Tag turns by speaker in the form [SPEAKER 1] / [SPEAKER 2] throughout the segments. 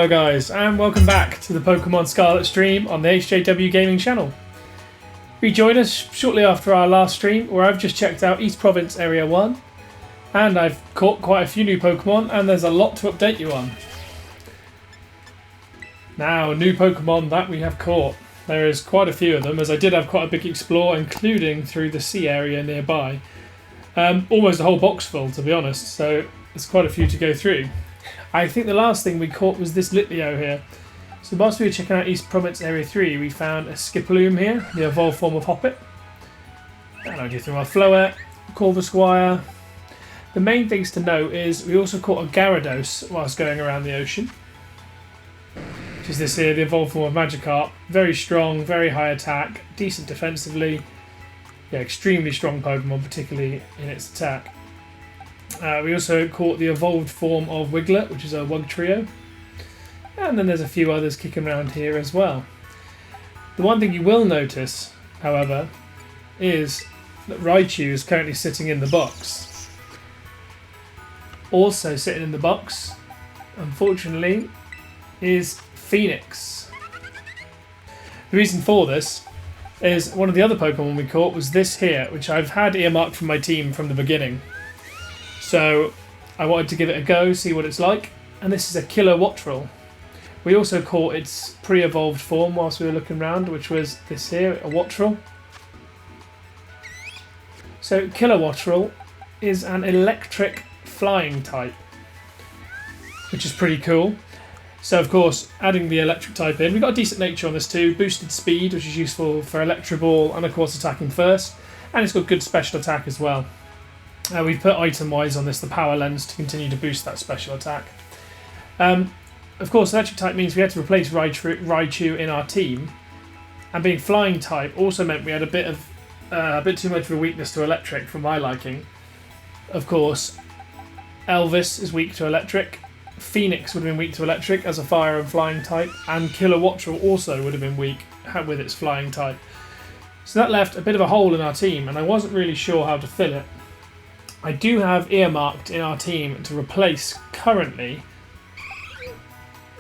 [SPEAKER 1] Hello guys, and welcome back to the Pokemon Scarlet stream on the HJW Gaming channel. Rejoin us shortly after our last stream, where I've just checked out East Province Area 1, and I've caught quite a few new Pokemon, and there's a lot to update you on. Now, new Pokemon that we have caught. There is quite a few of them, as I did have quite a big explore, including through the sea area nearby. Almost a whole box full, to be honest, so there's quite a few to go through. I think the last thing we caught was this Litleo here. So whilst we were checking out East Province Area 3, we found a Skiploom here, the evolved form of Hoppip. And I do through our Floette, Corvusquire. The main things to note is we also caught a Gyarados whilst going around the ocean. Which is this here, the evolved form of Magikarp. Very strong, very high attack, decent defensively. Yeah, extremely strong Pokemon, particularly in its attack. We also caught the evolved form of Wiglet, which is a Wugtrio. And then there's a few others kicking around here as well. The one thing you will notice, however, is that Raichu is currently sitting in the box. Also sitting in the box, unfortunately, is Phoenix. The reason for this is one of the other Pokemon we caught was this here, which I've had earmarked for my team from the beginning. So I wanted to give it a go, see what it's like, and this is a Killer Wattrel. We also caught its pre-evolved form whilst we were looking around, which was this here, a Wattrel. So Killer Wattrel is an electric flying type, which is pretty cool. So of course, adding the electric type in, we've got a decent nature on this too, boosted speed, which is useful for Electro Ball, and of course attacking first, and it's got good special attack as well. We've put item-wise on this the Power Lens to continue to boost that special attack. Of course, electric type means we had to replace Raichu in our team, and being flying type also meant we had a bit too much of a weakness to electric for my liking. Of course, Elvis is weak to electric, Phoenix would have been weak to electric as a fire and flying type, and Killer Wattrel also would have been weak with its flying type. So that left a bit of a hole in our team, and I wasn't really sure how to fill it. I do have earmarked in our team to replace currently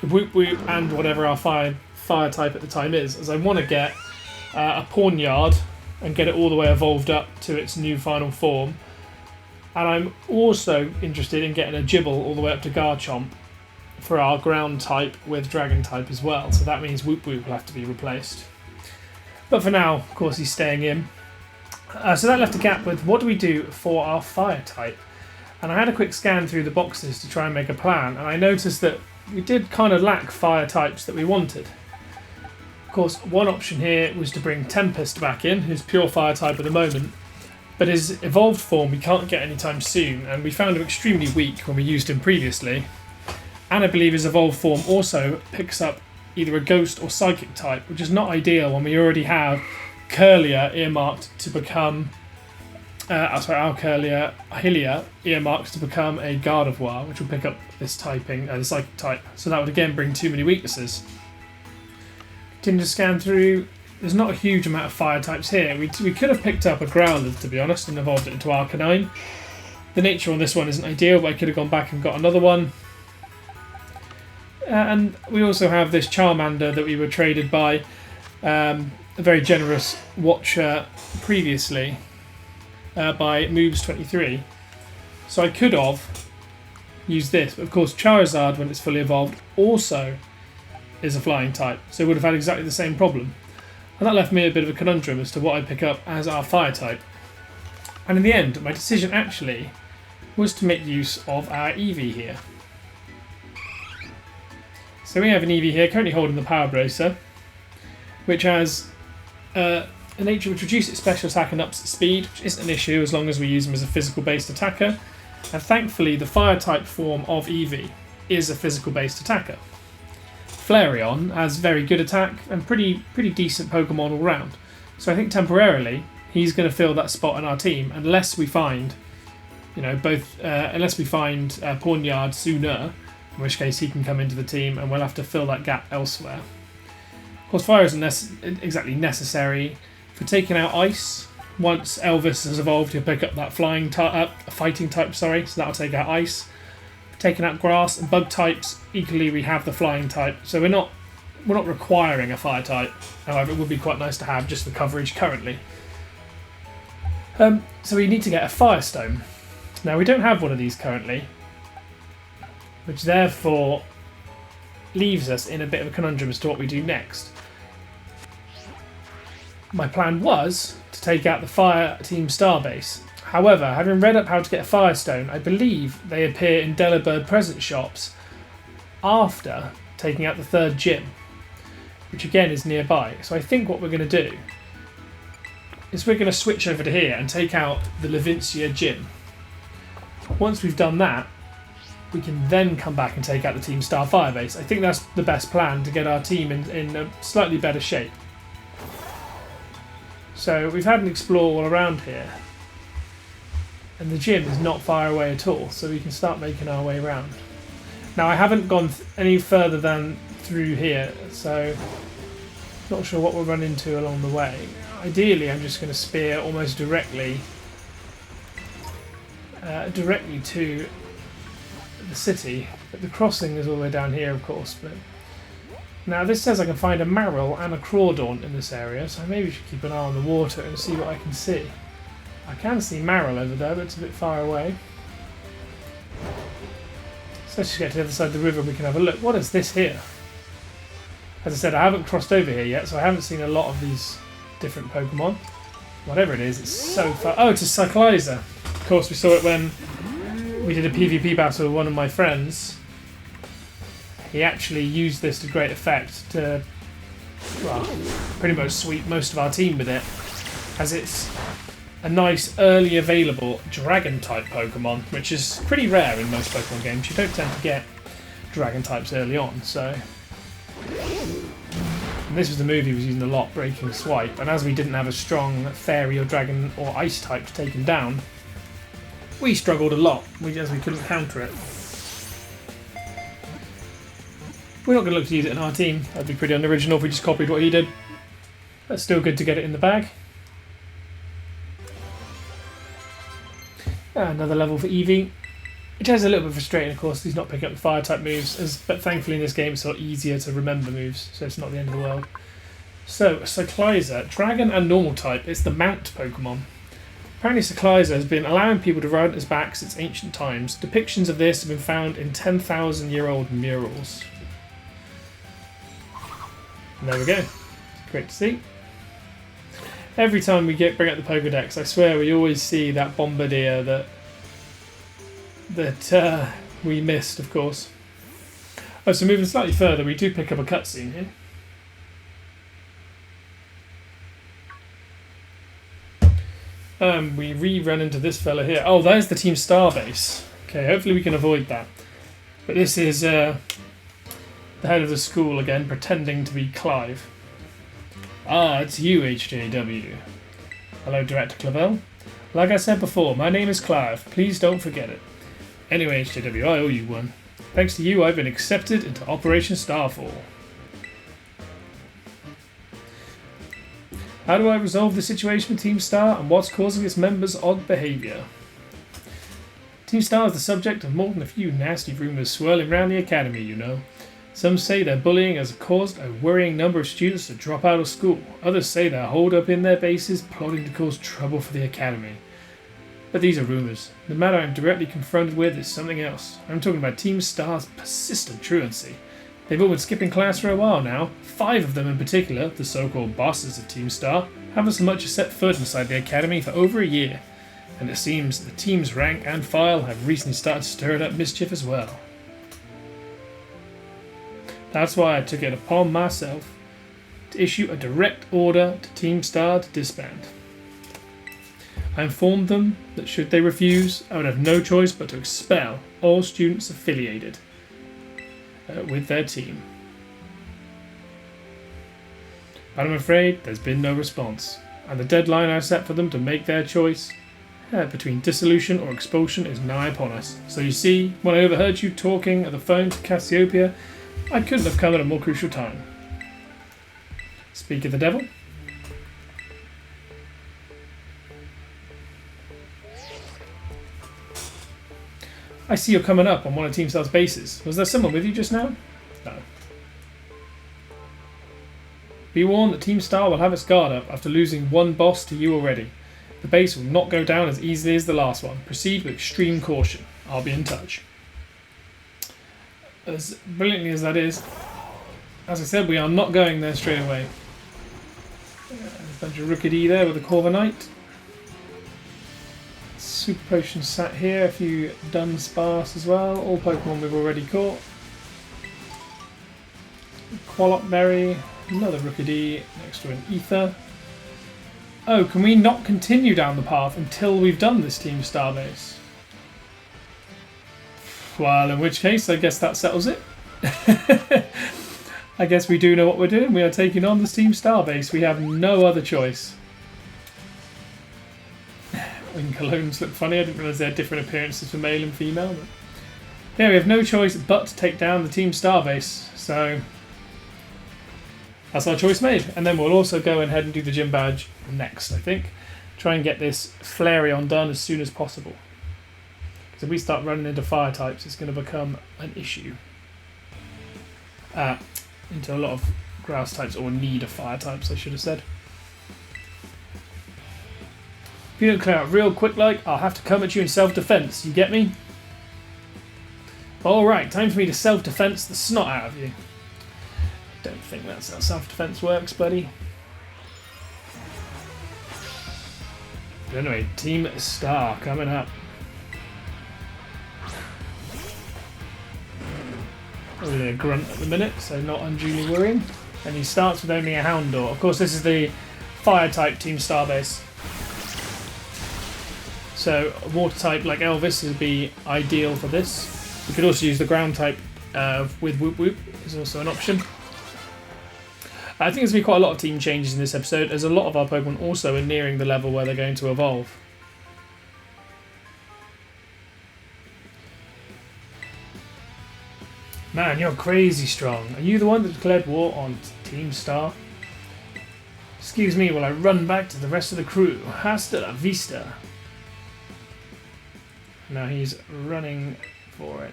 [SPEAKER 1] Woot Woot and whatever our fire type at the time is, as I want to get a Pawniard and get it all the way evolved up to its new final form. And I'm also interested in getting a Gibble all the way up to Garchomp for our ground type with Dragon type as well. So that means Woot Woot will have to be replaced. But for now, of course, he's staying in. So that left a gap with what do we do for our fire type? And I had a quick scan through the boxes to try and make a plan, and I noticed that we did kind of lack fire types that we wanted. Of course, one option here was to bring Tempest back in, who's pure fire type at the moment, but his evolved form we can't get anytime soon, and we found him extremely weak when we used him previously. And I believe his evolved form also picks up either a ghost or psychic type, which is not ideal when we already have Curlia earmarked to become Hylia earmarked to become a Gardevoir, which will pick up this typing, the psychic type. So that would again bring too many weaknesses. Continue to scan through. There's not a huge amount of fire types here. We could have picked up a Growlithe, to be honest, and evolved it into Arcanine. The nature on this one isn't ideal, but I could have gone back and got another one. And we also have this Charmander that we were traded by a very generous watcher previously by Moves23. So I could have used this, but of course Charizard, when it's fully evolved, also is a flying type, so it would have had exactly the same problem. And that left me a bit of a conundrum as to what I pick up as our fire type. And in the end, my decision actually was to make use of our Eevee here. So we have an Eevee here currently holding the Power Bracer, which has a nature which reduces its special attack and ups its speed, which isn't an issue as long as we use him as a physical based attacker. And thankfully the fire type form of Eevee is a physical based attacker. Flareon has very good attack and pretty decent Pokemon all round. So I think temporarily he's going to fill that spot in our team unless we find, Pawniard sooner, in which case he can come into the team and we'll have to fill that gap elsewhere. Of course, fire isn't exactly necessary for taking out ice. Once Elvis has evolved, he'll pick up that fighting type, so that'll take out ice. taking out grass and bug types. Equally, we have the flying type, so we're not requiring a fire type. However, it would be quite nice to have just for coverage currently. So we need to get a Firestone. Now we don't have one of these currently, which therefore leaves us in a bit of a conundrum as to what we do next. My plan was to take out the Fire Team Starbase. However, having read up how to get a Firestone, I believe they appear in Delibird present shops after taking out the third gym, which again is nearby. So I think what we're going to do is we're going to switch over to here and take out the Levincia gym. Once we've done that, we can then come back and take out the Team Star Firebase. I think that's the best plan to get our team in a slightly better shape. So we've had an explore all around here, and the gym is not far away at all, so we can start making our way around. Now I haven't gone any further than through here, so not sure what we'll run into along the way. Ideally, I'm just going to spear almost directly to the city, but the crossing is all the way down here, of course. But now this says I can find a Marill and a Koraidon in this area, so I maybe should keep an eye on the water and see what I can see. I can see Marill over there, but it's a bit far away. So let's just get to the other side of the river and we can have a look. What is this here? As I said, I haven't crossed over here yet, so I haven't seen a lot of these different Pokemon. Whatever it is, it's so far. Oh, it's a Cyclizer. Of course, we saw it when we did a PvP battle with one of my friends. He actually used this to great effect to, well, pretty much sweep most of our team with it, as it's a nice early available Dragon type Pokemon, which is pretty rare in most Pokemon games. You don't tend to get Dragon types early on, so. And this was the move he was using a lot, Breaking Swipe, and as we didn't have a strong Fairy or Dragon or Ice type to take him down, we struggled a lot, as we couldn't counter it. We're not going to look to use it in our team. That'd be pretty unoriginal if we just copied what he did. But still good to get it in the bag. Another level for Eevee, which is a little bit frustrating, of course. He's not picking up the fire type moves, but thankfully in this game it's a lot easier to remember moves, so it's not the end of the world. So, Cyclizer, Dragon and Normal type. It's the Mount Pokemon. Apparently Cyclizer has been allowing people to ride on its back since ancient times. Depictions of this have been found in 10,000-year-old murals. And there we go. Great to see. Every time we bring up the Pokédex, I swear we always see that Bombardier that we missed, of course. Oh, so moving slightly further, we do pick up a cutscene here. We run into this fella here. Oh, there's the Team Starbase. Okay, hopefully we can avoid that. But this is the head of the school again, pretending to be Clive. Ah, it's you, HJW. Hello, Director Clavel. Like I said before, my name is Clive. Please don't forget it. Anyway, HJW, I owe you one. Thanks to you, I've been accepted into Operation Starfall. How do I resolve the situation with Team Star and what's causing its members' odd behaviour? Team Star is the subject of more than a few nasty rumours swirling around the academy, you know. Some say their bullying has caused a worrying number of students to drop out of school. Others say they're holed up in their bases, plotting to cause trouble for the academy. But these are rumours. The matter I'm directly confronted with is something else. I'm talking about Team Star's persistent truancy. They've all been skipping class for a while now. 5 of them in particular, the so-called bosses of Team Star, haven't so much as set foot inside the academy for over a year. And it seems the team's rank and file have recently started stirring up mischief as well. That's why I took it upon myself to issue a direct order to Team Star to disband. I informed them that should they refuse, I would have no choice but to expel all students affiliated with their team. But I'm afraid there's been no response, and the deadline I set for them to make their choice between dissolution or expulsion is nigh upon us. So you see, when I overheard you talking at the phone to Cassiopeia, I couldn't have come at a more crucial time. Speak of the devil. I see you're coming up on one of Team Star's bases. Was there someone with you just now? No. Be warned that Team Star will have its guard up after losing one boss to you already. The base will not go down as easily as the last one. Proceed with extreme caution. I'll be in touch. As brilliantly as that is, as I said, we are not going there straight away. A bunch of Rookidee there with a Corviknight. Super Potion sat here, a few Dunsparce as well, all Pokemon we've already caught. Quallop Berry, another Rookidee next to an Ether. Oh, can we not continue down the path until we've done this Team Star base? Well, in which case, I guess that settles it. I guess we do know what we're doing. We are taking on this Team Star base. We have no other choice. When colognes look funny, I didn't realise they had different appearances for male and female. But yeah, we have no choice but to take down the Team Star base. So that's our choice made. And then we'll also go ahead and do the gym badge next, I think. Try and get this Flareon done as soon as possible. Because if we start running into fire types, it's going to become an issue. Into a lot of grass types, or need of fire types, I should have said. If you don't clear out real quick like, I'll have to come at you in self-defense, you get me? Alright, time for me to self-defense the snot out of you. Don't think that's how self-defense works, buddy. But anyway, Team Star coming up. Only a grunt at the minute, so not unduly worrying. And he starts with only a Houndour. Of course, this is the Fire-type Team Star base. So a Water type like Elvis would be ideal for this. You could also use the Ground type with Whoop Whoop, is also an option. I think there's going to be quite a lot of team changes in this episode, as a lot of our Pokemon also are nearing the level where they're going to evolve. Man, you're crazy strong. Are you the one that declared war on Team Star? Excuse me while I run back to the rest of the crew. Hasta la vista. Now he's running for it.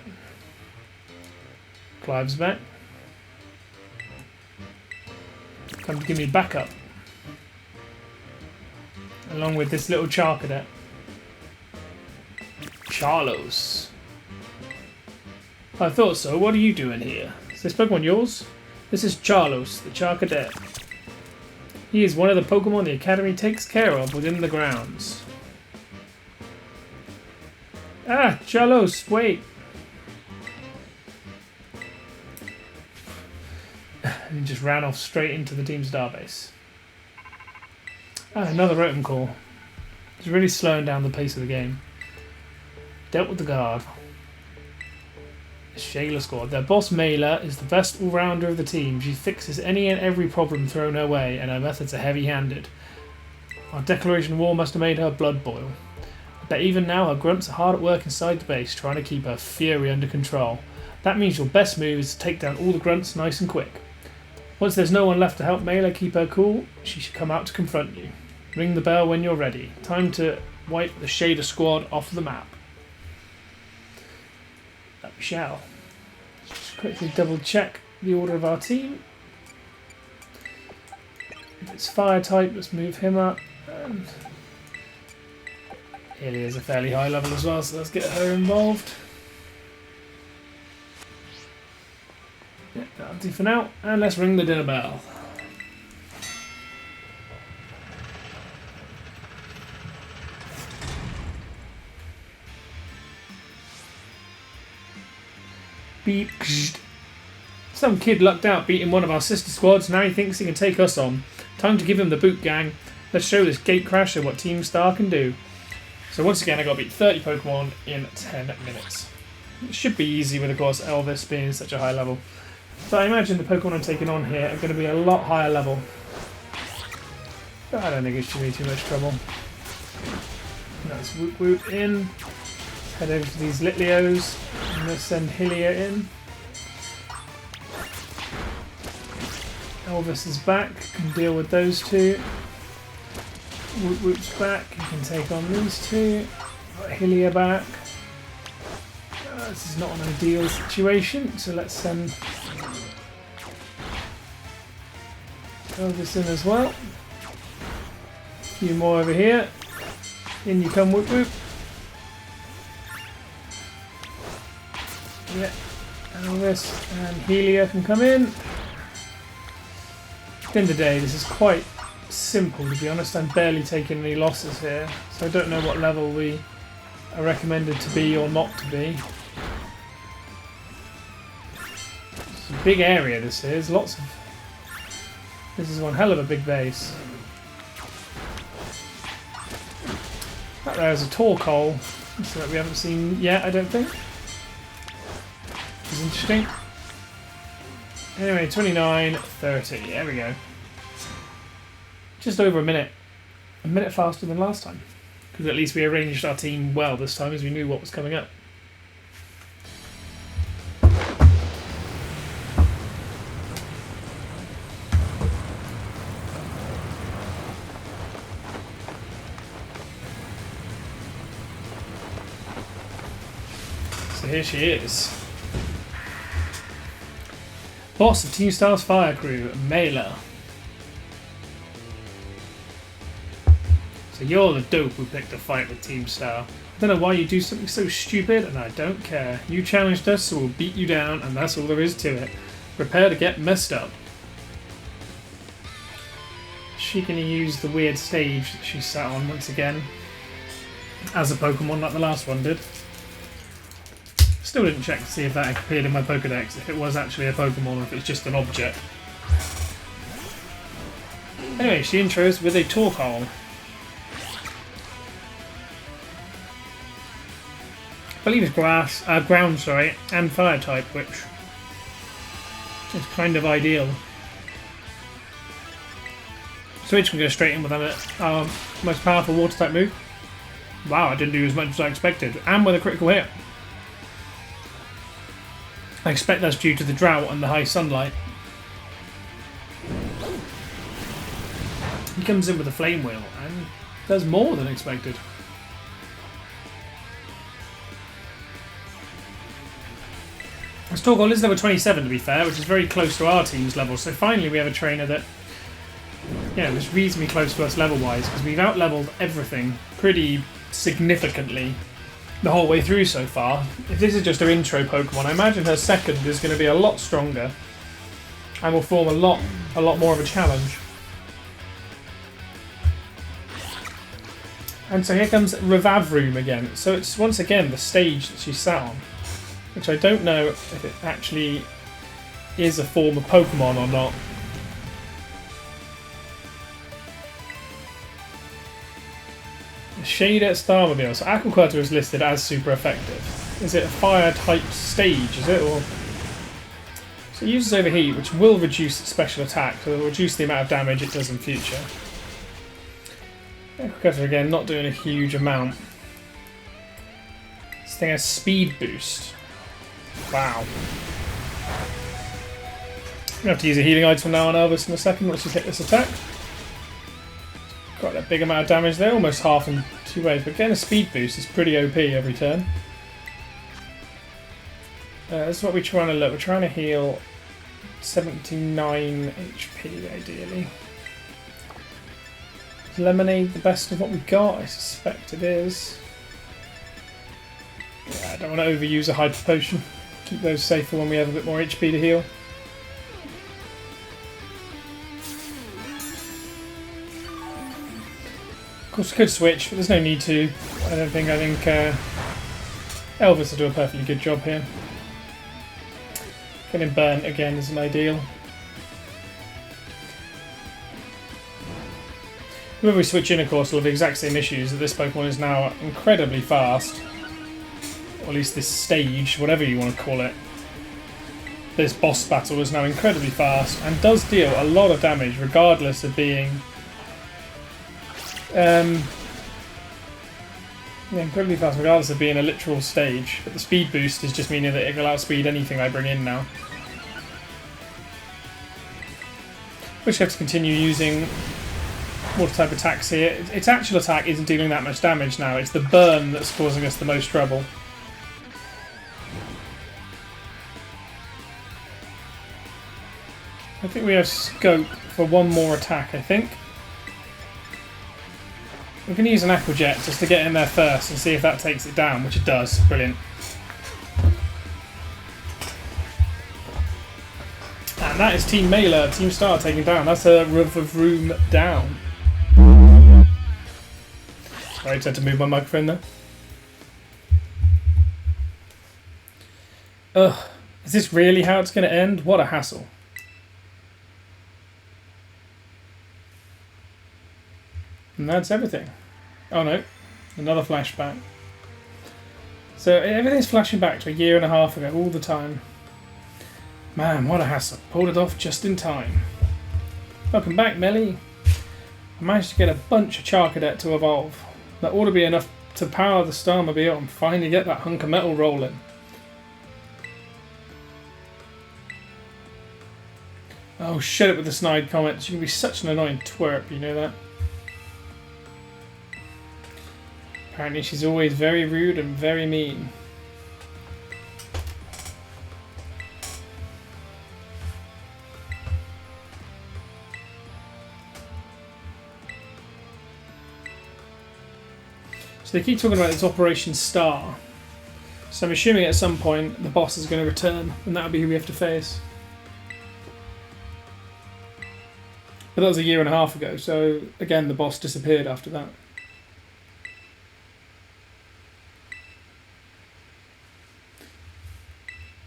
[SPEAKER 1] Clive's back. Come to give me backup. Along with this little Charcadet. Charlos. I thought so. What are you doing here? Is this Pokemon yours? This is Charlos, the Charcadet. He is one of the Pokemon the Academy takes care of within the grounds. Ah, Charlos, wait! And he just ran off straight into the Team Star base. Ah, another Rotom Core. It's really slowing down the pace of the game. Dealt with the guard. Shayla squad. Their boss Mela is the best all-rounder of the team. She fixes any and every problem thrown her way, and her methods are heavy-handed. Our declaration of war must have made her blood boil. I bet even now her grunts are hard at work inside the base, trying to keep her fury under control. That means your best move is to take down all the grunts nice and quick. Once there's no one left to help Mela keep her cool, she should come out to confront you. Ring the bell when you're ready. Time to wipe the Shader squad off the map. That we shall. Just quickly double check the order of our team. If it's fire type, let's move him up. And Ilya is a fairly high level as well, so let's get her involved. Yeah, that'll do for now. And let's ring the dinner bell. Beep. Some kid lucked out beating one of our sister squads. Now he thinks he can take us on. Time to give him the boot, gang. Let's show this gatecrasher what Team Star can do. So once again, I got to beat 30 Pokemon in 10 minutes. It should be easy with, of course, Elvis being such a high level. But I imagine the Pokemon I'm taking on here are going to be a lot higher level. But I don't think it should be too much trouble. Let's Whoop Whoop in. Head over to these Litleos. And let's send Hylia in. Elvis is back. Can deal with those two. Whoop Whoop's back. He can take on these two. Got Hylia back. This is not an ideal situation, so let's throw this in as well. A few more over here. In you come, whoop whoop. Yeah, and all this, and Helia can come in. At the end of the day, this is quite simple, to be honest. I'm barely taking any losses here, so I don't know what level we are recommended to be or not to be. It's a big area, this is. Lots of... This is one hell of a big base. That there's a Torkoal, so that we haven't seen yet, I don't think. Which is interesting. Anyway, 29:30. There we go. Just over a minute. A minute faster than last time. Because at least we arranged our team well this time, as we knew what was coming up. So here she is. Boss of Team Star's fire crew, Mela. So you're the dope who picked a fight with Team Star. I don't know why you do something so stupid, and I don't care. You challenged us, so we'll beat you down, and that's all there is to it. Prepare to get messed up. She can use the weird stage that she sat on once again. As a Pokemon, like the last one did. Still didn't check to see if that appeared in my Pokedex, if it was actually a Pokemon or if it's just an object. Anyway, she intros with a Torkoal. I believe it's ground, sorry, and fire type, which is kind of ideal. Switch can go straight in with our most powerful water type move. Wow, I didn't do as much as I expected, and with a critical hit. I expect that's due to the drought and the high sunlight. He comes in with a flame wheel and does more than expected. This Torkoal is level 27 to be fair, which is very close to our team's level, so finally we have a trainer that, yeah, was reasonably close to us level-wise, because we've out-leveled everything pretty significantly the whole way through so far. If this is just her intro Pokemon, I imagine her second is going to be a lot stronger and will form a lot more of a challenge. And so here comes Revavroom again. So it's once again the stage that she sat on, which I don't know if it actually is a form of Pokemon or not. Shader Starmobile. So Aquaquarter is listed as super effective. Is it a fire type stage, is it? Or so it uses overheat, which will reduce its special attack, so it will reduce the amount of damage it does in future. Aquaquarter again, not doing a huge amount. This thing has speed boost. Wow. I'm going to have to use a healing item now on Elvis in a second once you hit this attack. Quite a big amount of damage there, almost half in two ways, but getting a speed boost is pretty OP every turn. This is what we're trying to look. We're trying to heal 79 HP ideally. Is Lemonade the best of what we've got? I suspect it is. Yeah, I don't want to overuse a Hyper Potion. Keep those safe for when we have a bit more HP to heal. Of course, I could switch, but there's no need to. I think Elvis will do a perfectly good job here. Getting burnt again isn't ideal. When we switch in, of course, we'll have the exact same issues, that this Pokemon is now incredibly fast. Or at least this stage, whatever you want to call it. This boss battle is now incredibly fast and does deal a lot of damage regardless of being... yeah, incredibly fast regardless of being a literal stage. But the speed boost is just meaning that it will outspeed anything I bring in now. Which I have to continue using water type attacks here. Its actual attack isn't dealing that much damage now, it's the burn that's causing us the most trouble. I think we have scope for one more attack, I think. We can use an Aqua Jet just to get in there first and see if that takes it down, which it does. Brilliant. And that is Team Mela, Team Star taking down. That's a room down. Sorry, I had to move my microphone there. Ugh. Is this really how it's going to end? What a hassle. And that's everything. Oh no, another flashback. So everything's flashing back to a year and a half ago all the time. Man, what a hassle. Pulled it off just in time. Welcome back, Melly. I managed to get a bunch of Charcadet to evolve. That ought to be enough to power the Starmobile and finally get that hunk of metal rolling. Oh, shut it with the snide comments. You can be such an annoying twerp, you know that? Apparently she's always very rude and very mean. So they keep talking about this Operation Star. So I'm assuming at some point the boss is going to return and that'll be who we have to face. But that was a year and a half ago, so again the boss disappeared after that.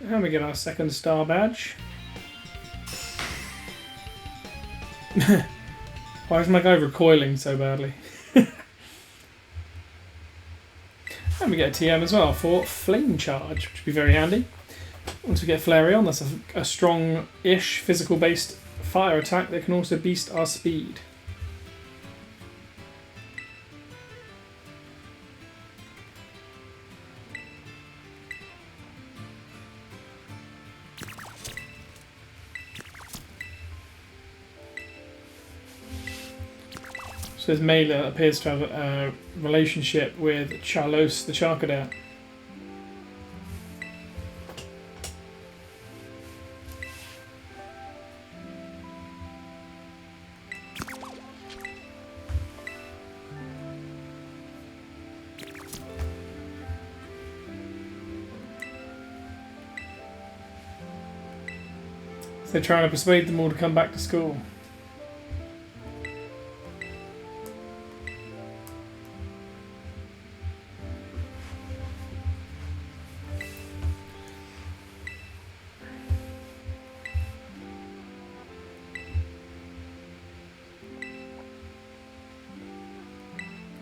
[SPEAKER 1] And we get our second star badge. Why is my guy recoiling so badly? And we get a TM as well for Flame Charge, which would be very handy. Once we get Flareon, that's a strong-ish physical-based fire attack that can also beast our speed. So this Mela appears to have a relationship with Charlos the Charcadet. So they're trying to persuade them all to come back to school.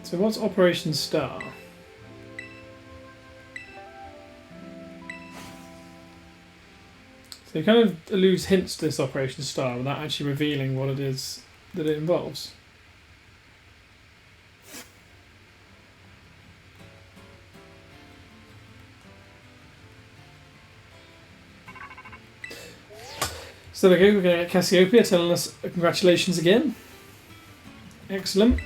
[SPEAKER 1] So what's Operation Star? So you kind of alludes hints to this Operation Star without actually revealing what it is that it involves. So there we go, we're going to get Cassiopeia telling us congratulations again. Excellent.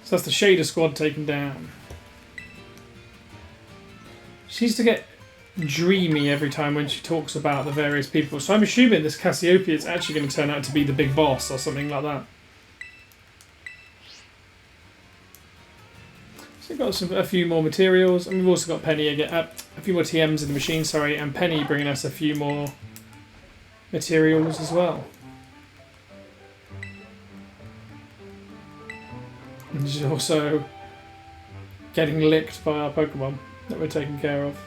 [SPEAKER 1] So that's the Shader Squad taken down. She needs to get dreamy every time when she talks about the various people. So I'm assuming this Cassiopeia is actually going to turn out to be the big boss or something like that. So we've got a few more materials, and we've also got Penny again, a few more TMs in the machine, sorry, and Penny bringing us a few more materials as well. And she's also getting licked by our Pokemon that we're taking care of.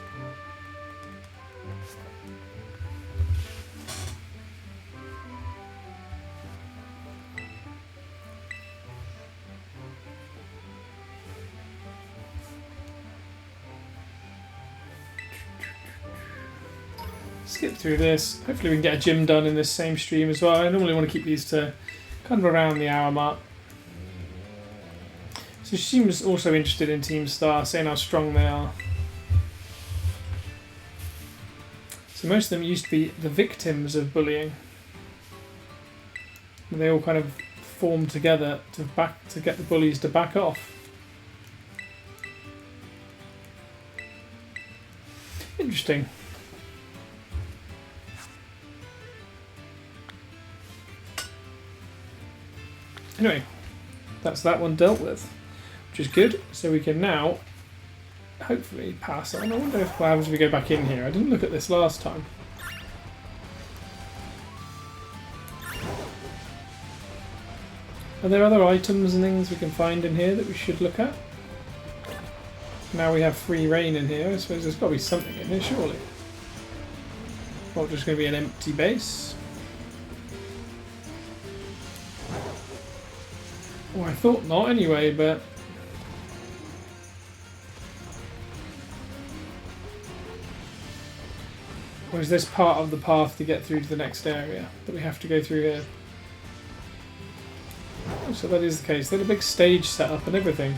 [SPEAKER 1] Skip through this. Hopefully we can get a gym done in this same stream as well. I normally want to keep these to kind of around the hour mark. So she seems also interested in Team Star, saying how strong they are. So most of them used to be the victims of bullying. And they all kind of formed together to get the bullies to back off. Anyway, that's that one dealt with, which is good. So we can now hopefully pass on. I wonder if what happens if we go back in here. I didn't look at this last time. Are there other items and things we can find in here that we should look at? Now we have free reign in here. I suppose there's got to be something in here, surely. Not just going to be an empty base. Oh, I thought not anyway, but... Or is this part of the path to get through to the next area that we have to go through here? Oh, so that is the case. They had a big stage set up and everything.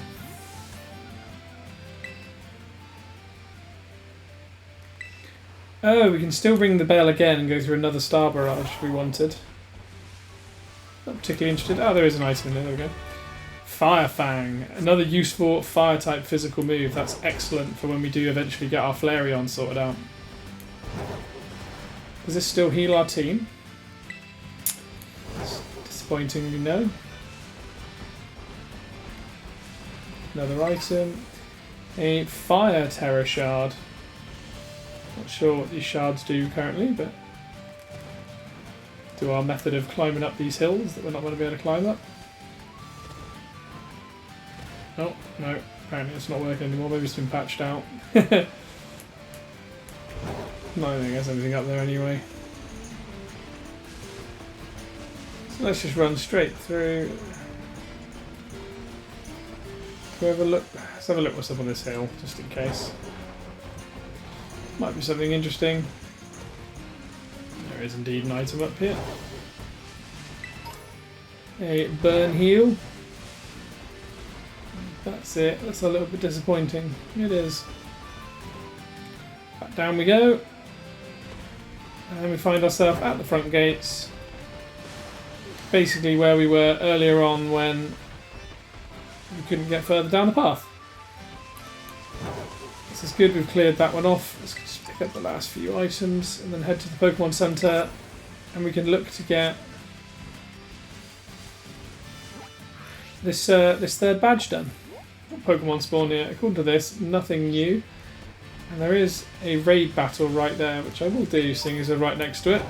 [SPEAKER 1] Oh, we can still ring the bell again and go through another star barrage if we wanted. Not particularly interested. Oh, there is an item in there. There we go. Fire Fang. Another useful fire type physical move. That's excellent for when we do eventually get our Flareon sorted out. Does this still heal our team? Disappointingly, no. Another item. A Fire Terror Shard. Not sure what these shards do currently, but do our method of climbing up these hills that we're not going to be able to climb up. Oh, no, apparently it's not working anymore. Maybe it's been patched out. No, I don't think there's anything up there anyway. So let's just run straight through. Let's have a look what's up on this hill, just in case. Might be something interesting. There is indeed an item up here. A burn heal. That's it. That's a little bit disappointing. It is. Back down we go. And we find ourselves at the front gates. Basically where we were earlier on when we couldn't get further down the path. This is good, we've cleared that one off. Let's just pick up the last few items and then head to the Pokemon Center and we can look to get this third badge done. Pokemon spawn here. According to this, nothing new. And there is a raid battle right there, which I will do, seeing as they're right next to it.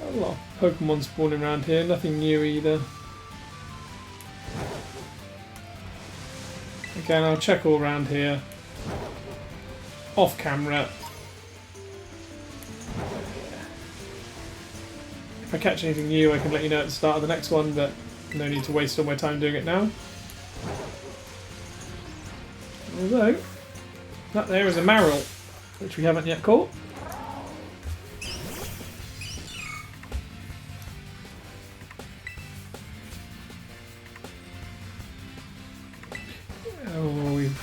[SPEAKER 1] A lot of Pokemon spawning around here, nothing new either. Again, I'll check all around here. Off camera. If I catch anything new, I can let you know at the start of the next one, but no need to waste all my time doing it now. Although, that there is a Marill, which we haven't yet caught. Oh, we've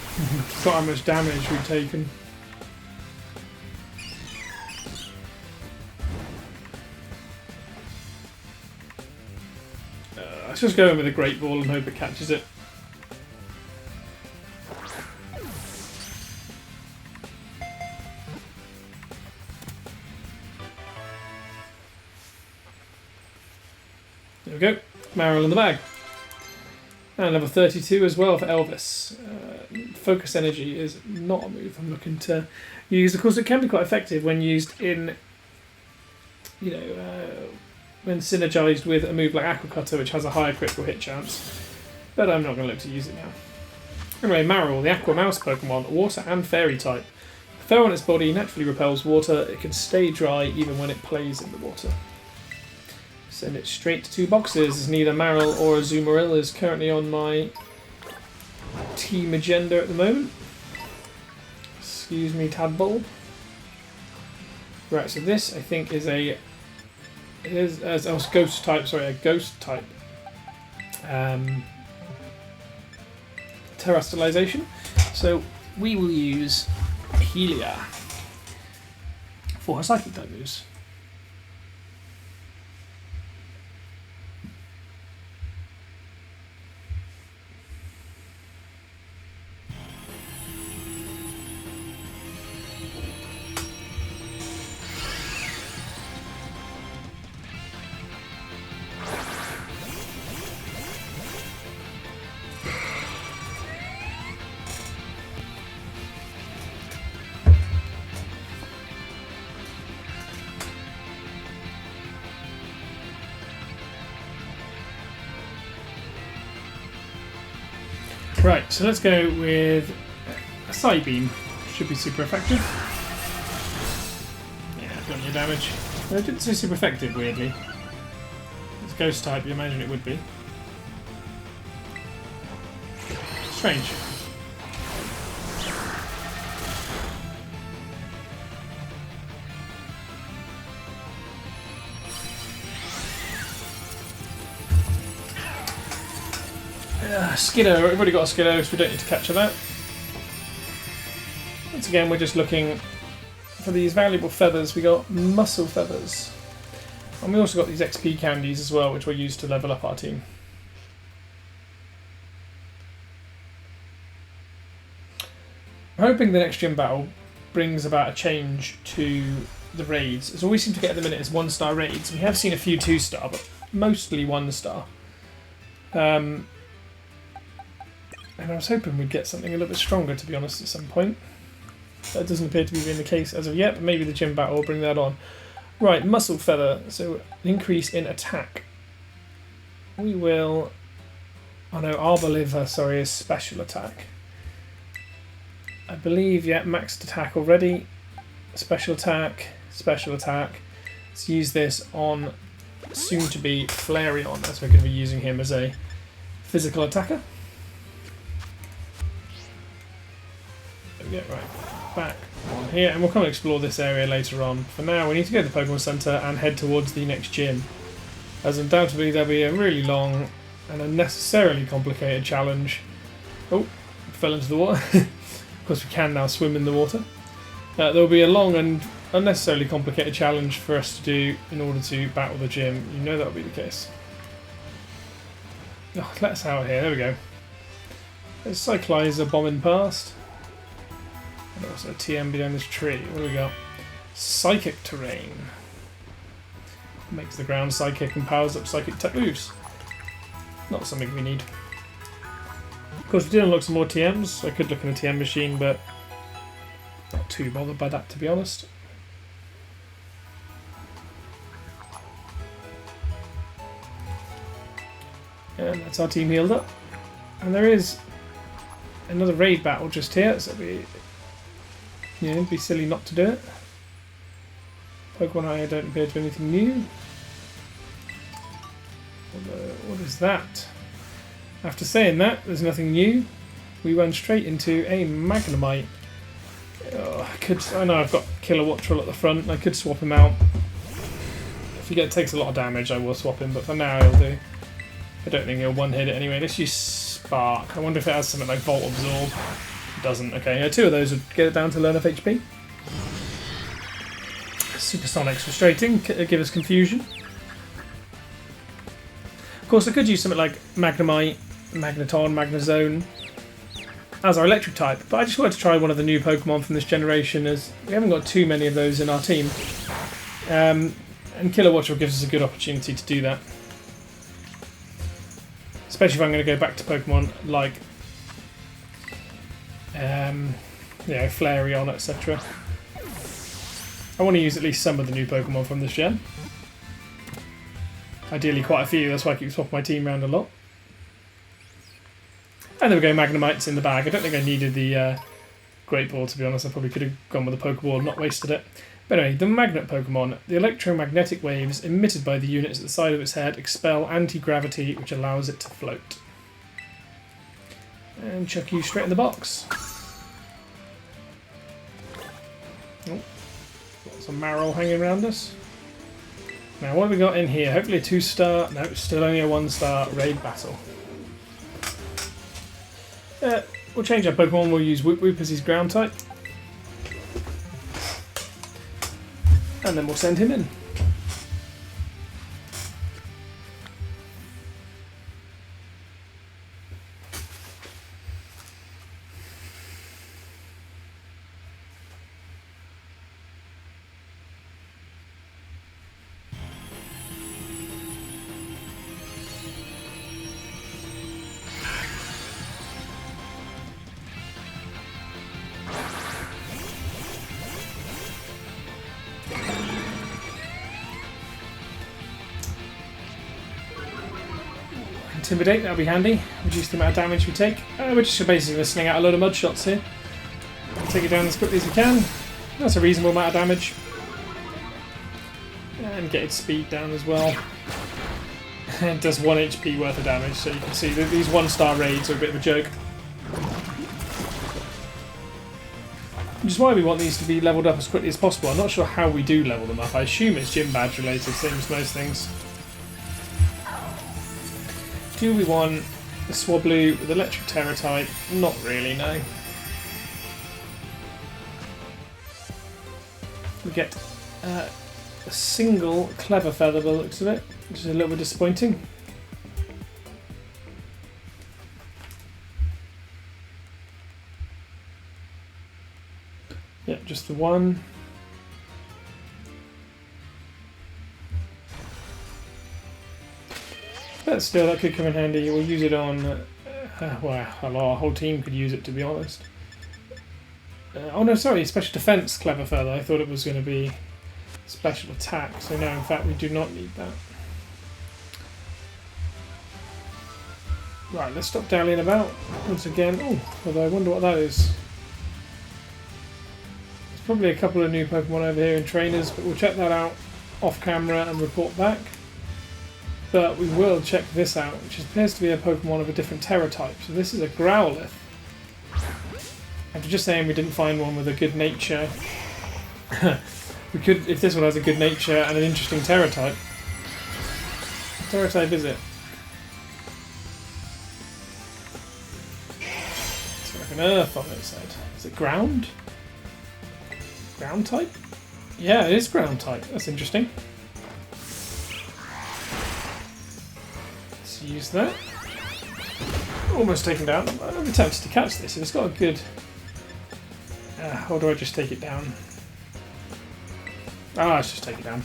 [SPEAKER 1] got how much damage we've taken. Let's just go in with a Great Ball and hope it catches it. There we go. Marill in the bag. And level 32 as well for Elvis. Focus Energy is not a move I'm looking to use. Of course, it can be quite effective when used in, when synergised with a move like Aqua Cutter, which has a higher critical hit chance. But I'm not going to look to use it now. Anyway, Marill, the Aqua Mouse Pokemon, Water and Fairy type. Fur on its body naturally repels water. It can stay dry even when it plays in the water. Send it straight to 2 boxes, as neither Marill or Azumarill is currently on my team agenda at the moment. Excuse me, Tadbulb. Right, so this I think is a ghost type. Sorry, a ghost type. Terastallization. So we will use Helia for her psychic type moves. Right, so let's go with a Psy Beam. Should be super effective. Yeah, plenty of damage. But it didn't say super effective, weirdly. It's Ghost type, you imagine it would be. Strange. Skiddo, we've already got a Skiddo, so we don't need to capture that. Once again, we're just looking for these valuable feathers. We got muscle feathers. And we also got these XP candies as well, which we'll use to level up our team. I'm hoping the next gym battle brings about a change to the raids. As all we seem to get at the minute is 1-star raids. We have seen a few 2-star, but mostly 1-star. And I was hoping we'd get something a little bit stronger, to be honest, at some point. That doesn't appear to be being the case as of yet, but maybe the gym battle will bring that on. Right, muscle feather, so an increase in attack. We will... Oh no, Arboliver, sorry, is special attack. I believe, yeah, maxed attack already. Special attack, special attack. Let's use this on soon-to-be Flareon, as we're going to be using him as a physical attacker. There we go, right, back on here, and we'll come and explore this area later on. For now, we need to go to the Pokemon Center and head towards the next gym, as undoubtedly there'll be a really long and unnecessarily complicated challenge. Oh, fell into the water. Of course we can now swim in the water. There'll be a long and unnecessarily complicated challenge for us to do in order to battle the gym. You know that'll be the case. Oh, let us out here, there we go. There's Cyclizer bombing past. And also a TM behind this tree. What do we got? Psychic terrain. Makes the ground psychic and powers up psychic type moves. Not something we need. Of course, we did unlock some more TMs. So I could look in a TM machine, but not too bothered by that, to be honest. And that's our team healed up. And there is another raid battle just here, so it'd be silly not to do it. Pokemon I don't appear to be anything new. Although, what is that? After saying that, there's nothing new. We went straight into a Magnemite. Oh, I know I've got Killer Wattrel at the front, and I could swap him out. If he takes a lot of damage, I will swap him, but for now he'll do. I don't think he'll one-hit it anyway. Let's use Spark. I wonder if it has something like Volt Absorb. It doesn't. Okay, yeah, 2 of those would get it down to learn FHP. Supersonic's frustrating, give us confusion. Of course, I could use something like Magnemite, Magneton, Magnezone as our electric type, but I just wanted to try one of the new Pokemon from this generation, as we haven't got too many of those in our team. And Killer Wattrel gives us a good opportunity to do that. Especially if I'm going to go back to Pokemon like Flareon, etc. I want to use at least some of the new Pokemon from this gen. Ideally quite a few, that's why I keep swapping my team around a lot. And there we go, Magnemite's in the bag. I don't think I needed the Great Ball, to be honest. I probably could have gone with the Pokeball and not wasted it. But anyway, the Magnet Pokemon. The electromagnetic waves emitted by the units at the side of its head expel anti-gravity, which allows it to float. And chuck you straight in the box. Oh, got some Marill hanging around us. Now, what have we got in here? Hopefully a 2-star. No, still only a 1-star raid battle. We'll change our Pokemon. We'll use Whoop Whoop as his ground type. And then we'll send him in. Intimidate, that'll be handy. Reduce the amount of damage we take. We're just basically going to sling out a load of mud shots here. Take it down as quickly as we can. That's a reasonable amount of damage. And get its speed down as well. It does 1 HP worth of damage, so you can see that these 1-star raids are a bit of a joke. Which is why we want these to be leveled up as quickly as possible. I'm not sure how we do level them up. I assume it's gym badge related, same as most things. Do we want a Swablu with electric Terror type? Not really, no. We get a single Clever Feather by the looks of it, which is a little bit disappointing. Yeah, just the one. But still, that could come in handy. We'll use it on... well, our whole team could use it, to be honest. Oh no, sorry, special defense Clever Feather. I thought it was going to be special attack, so no, in fact, we do not need that. Right, let's stop dallying about once again. Oh, although I wonder what that is. There's probably a couple of new Pokemon over here in trainers, but we'll check that out off camera and report back. But we will check this out, which appears to be a Pokemon of a different Terror type. So this is a Growlithe. After just saying we didn't find one with a good nature, we could, if this one has a good nature and an interesting Terror type. What Terror type is it? It's like an Earth on its head. Is it Ground? Ground type? Yeah, it is Ground type. That's interesting. Let's use that. Almost taken down. I'm tempted to catch this if it's got a good... or do I just take it down? Let's just take it down.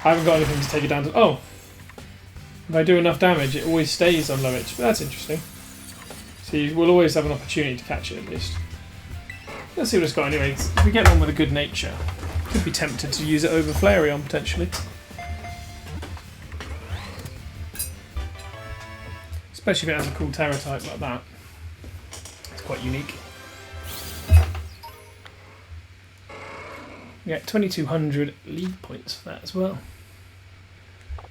[SPEAKER 1] I haven't got anything to take it down to... Oh! If I do enough damage, it always stays on low HP. That's interesting. So you will always have an opportunity to catch it at least. Let's see what it's got anyway. If we get one with a good nature, could be tempted to use it over Flareon potentially. Especially if it has a cool Terror type like that. It's quite unique. We get 2200 league points for that as well.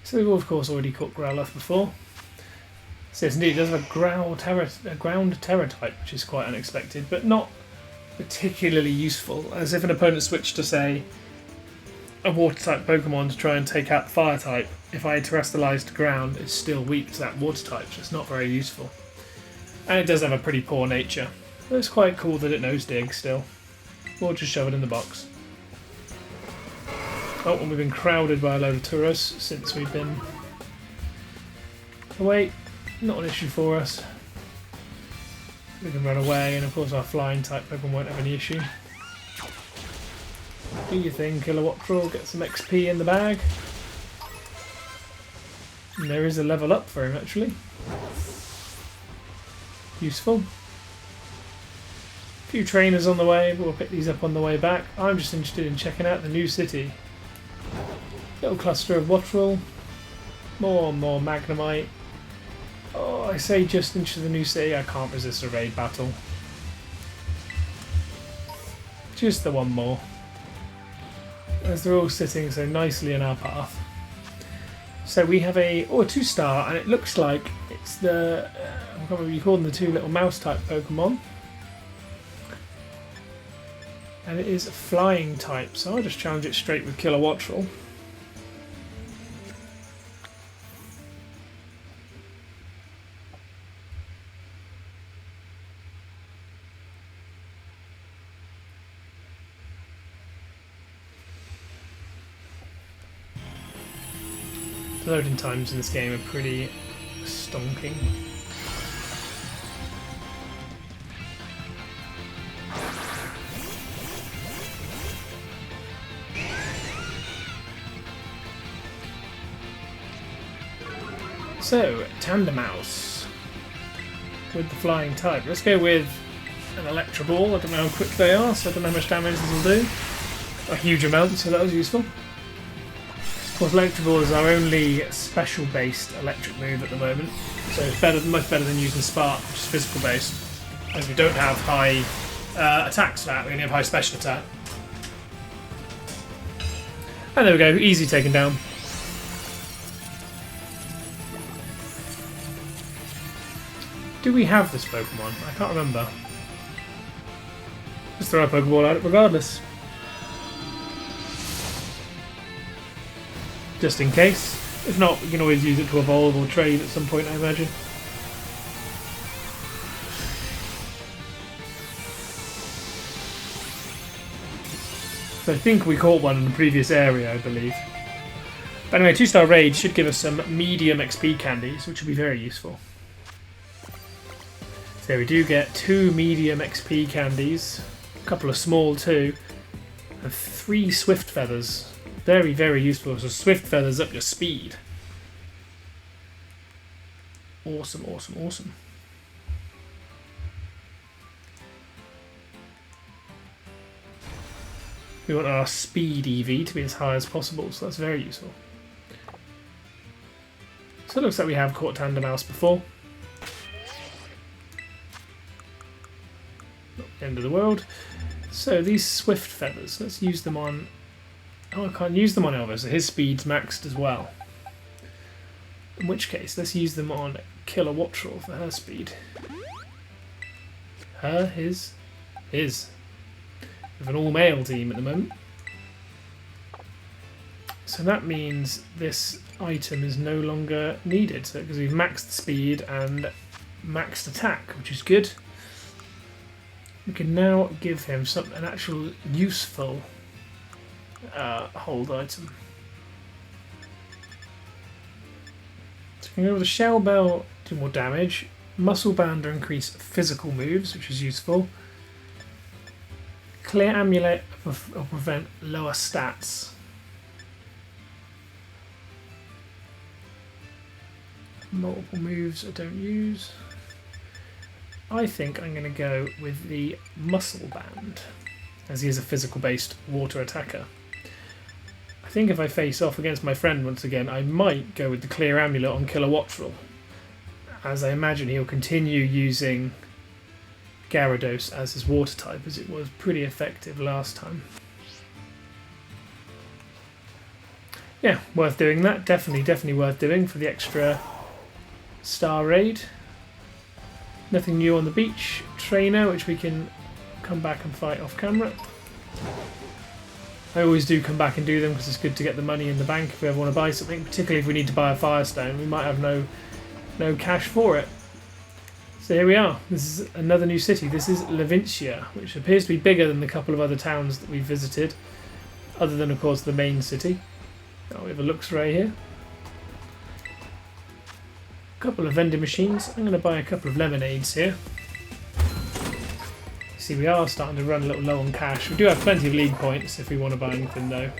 [SPEAKER 1] So we've of course already caught Growlithe before. So yes, indeed, it does have a ground terror type, which is quite unexpected, but not particularly useful. As if an opponent switched to, say, a water type Pokemon to try and take out the fire type, if I terrestrialized ground, it's still weak to that water type, so it's not very useful. And it does have a pretty poor nature. But it's quite cool that it knows dig still. We'll just shove it in the box. Oh, and we've been crowded by a load of tourists since we've been away. Not an issue for us. We can run away, and of course our flying type Pokemon won't have any issue. Do your thing, Kilowattrel, get some XP in the bag. And there is a level up for him actually. Useful. A few trainers on the way, but we'll pick these up on the way back. I'm just interested in checking out the new city. Little cluster of Wattrel. More and more Magnemite. Oh, I say just into the new city. I can't resist a raid battle. Just the one more. As they're all sitting so nicely in our path. So we have a 2-star, and it looks like it's the I can't remember what you call them, the two little mouse type Pokemon. And it is a flying type, so I'll just challenge it straight with Kilowattrel. The loading times in this game are pretty stonking. So, Tandemaus with the flying type. Let's go with an Electro Ball. I don't know how quick they are, so I don't know how much damage this will do. A huge amount, so that was useful. Of course, Electric Ball is our only special-based electric move at the moment, so it's better, much better than using Spark, which is physical-based, as we don't have high attack stat, we only have high special attack. And there we go, easy taken down. Do we have this Pokemon? I can't remember. Just throw a Pokeball at it regardless. Just in case. If not, we can always use it to evolve or trade at some point, I imagine. So I think we caught one in the previous area, I believe. But anyway, 2-star Raid should give us some medium XP candies, which will be very useful. So there we do get 2 medium XP candies, a couple of small too, and 3 Swift Feathers. Very, very useful. So Swift Feathers up your speed. Awesome, awesome, awesome. We want our speed EV to be as high as possible, so that's very useful. So it looks like we have caught Tandemaus before. Not the end of the world. So these Swift Feathers, let's use them on... Oh, I can't use them on Elvis, so his speed's maxed as well. In which case, let's use them on Killer Wattrel for her speed. His. We have an all-male team at the moment. So that means this item is no longer needed, so because we've maxed speed and maxed attack, which is good. We can now give him an actual useful hold item. So we can go with a Shell Bell, do more damage. Muscle Band to increase physical moves, which is useful. Clear Amulet will prevent lower stats. Multiple moves I don't use. I think I'm going to go with the Muscle Band, as he is a physical-based water attacker. I think if I face off against my friend once again, I might go with the Clear Amulet on Killer Wattrel, as I imagine he'll continue using Gyarados as his water type, as it was pretty effective last time. Yeah, worth doing that. Definitely worth doing for the extra star raid. Nothing new on the beach. Trainer, which we can come back and fight off camera. I always do come back and do them because it's good to get the money in the bank if we ever want to buy something, particularly if we need to buy a Firestone. We might have no cash for it. So here we are. This is another new city. This is Levincia, which appears to be bigger than the couple of other towns that we've visited, other than, of course, the main city. Oh, we have a looks right here. A couple of vending machines. I'm going to buy a couple of lemonades here. See, we are starting to run a little low on cash. We do have plenty of league points if we want to buy anything, though.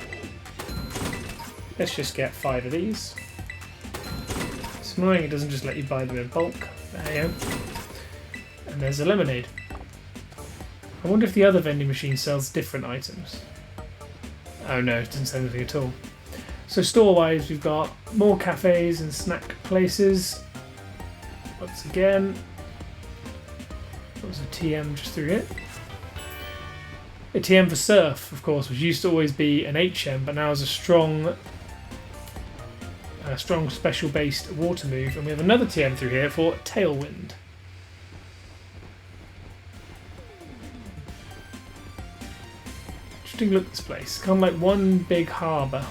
[SPEAKER 1] Let's just get 5 of these. It's annoying it doesn't just let you buy them in bulk. There you go. And there's a lemonade. I wonder if the other vending machine sells different items. Oh no, it doesn't sell anything at all. So store-wise, we've got more cafes and snack places. Once again, there was a TM just through here. A TM for Surf, of course, which used to always be an HM, but now is a strong special-based water move. And we have another TM through here for Tailwind. Interesting look at this place. Kind of like one big harbour.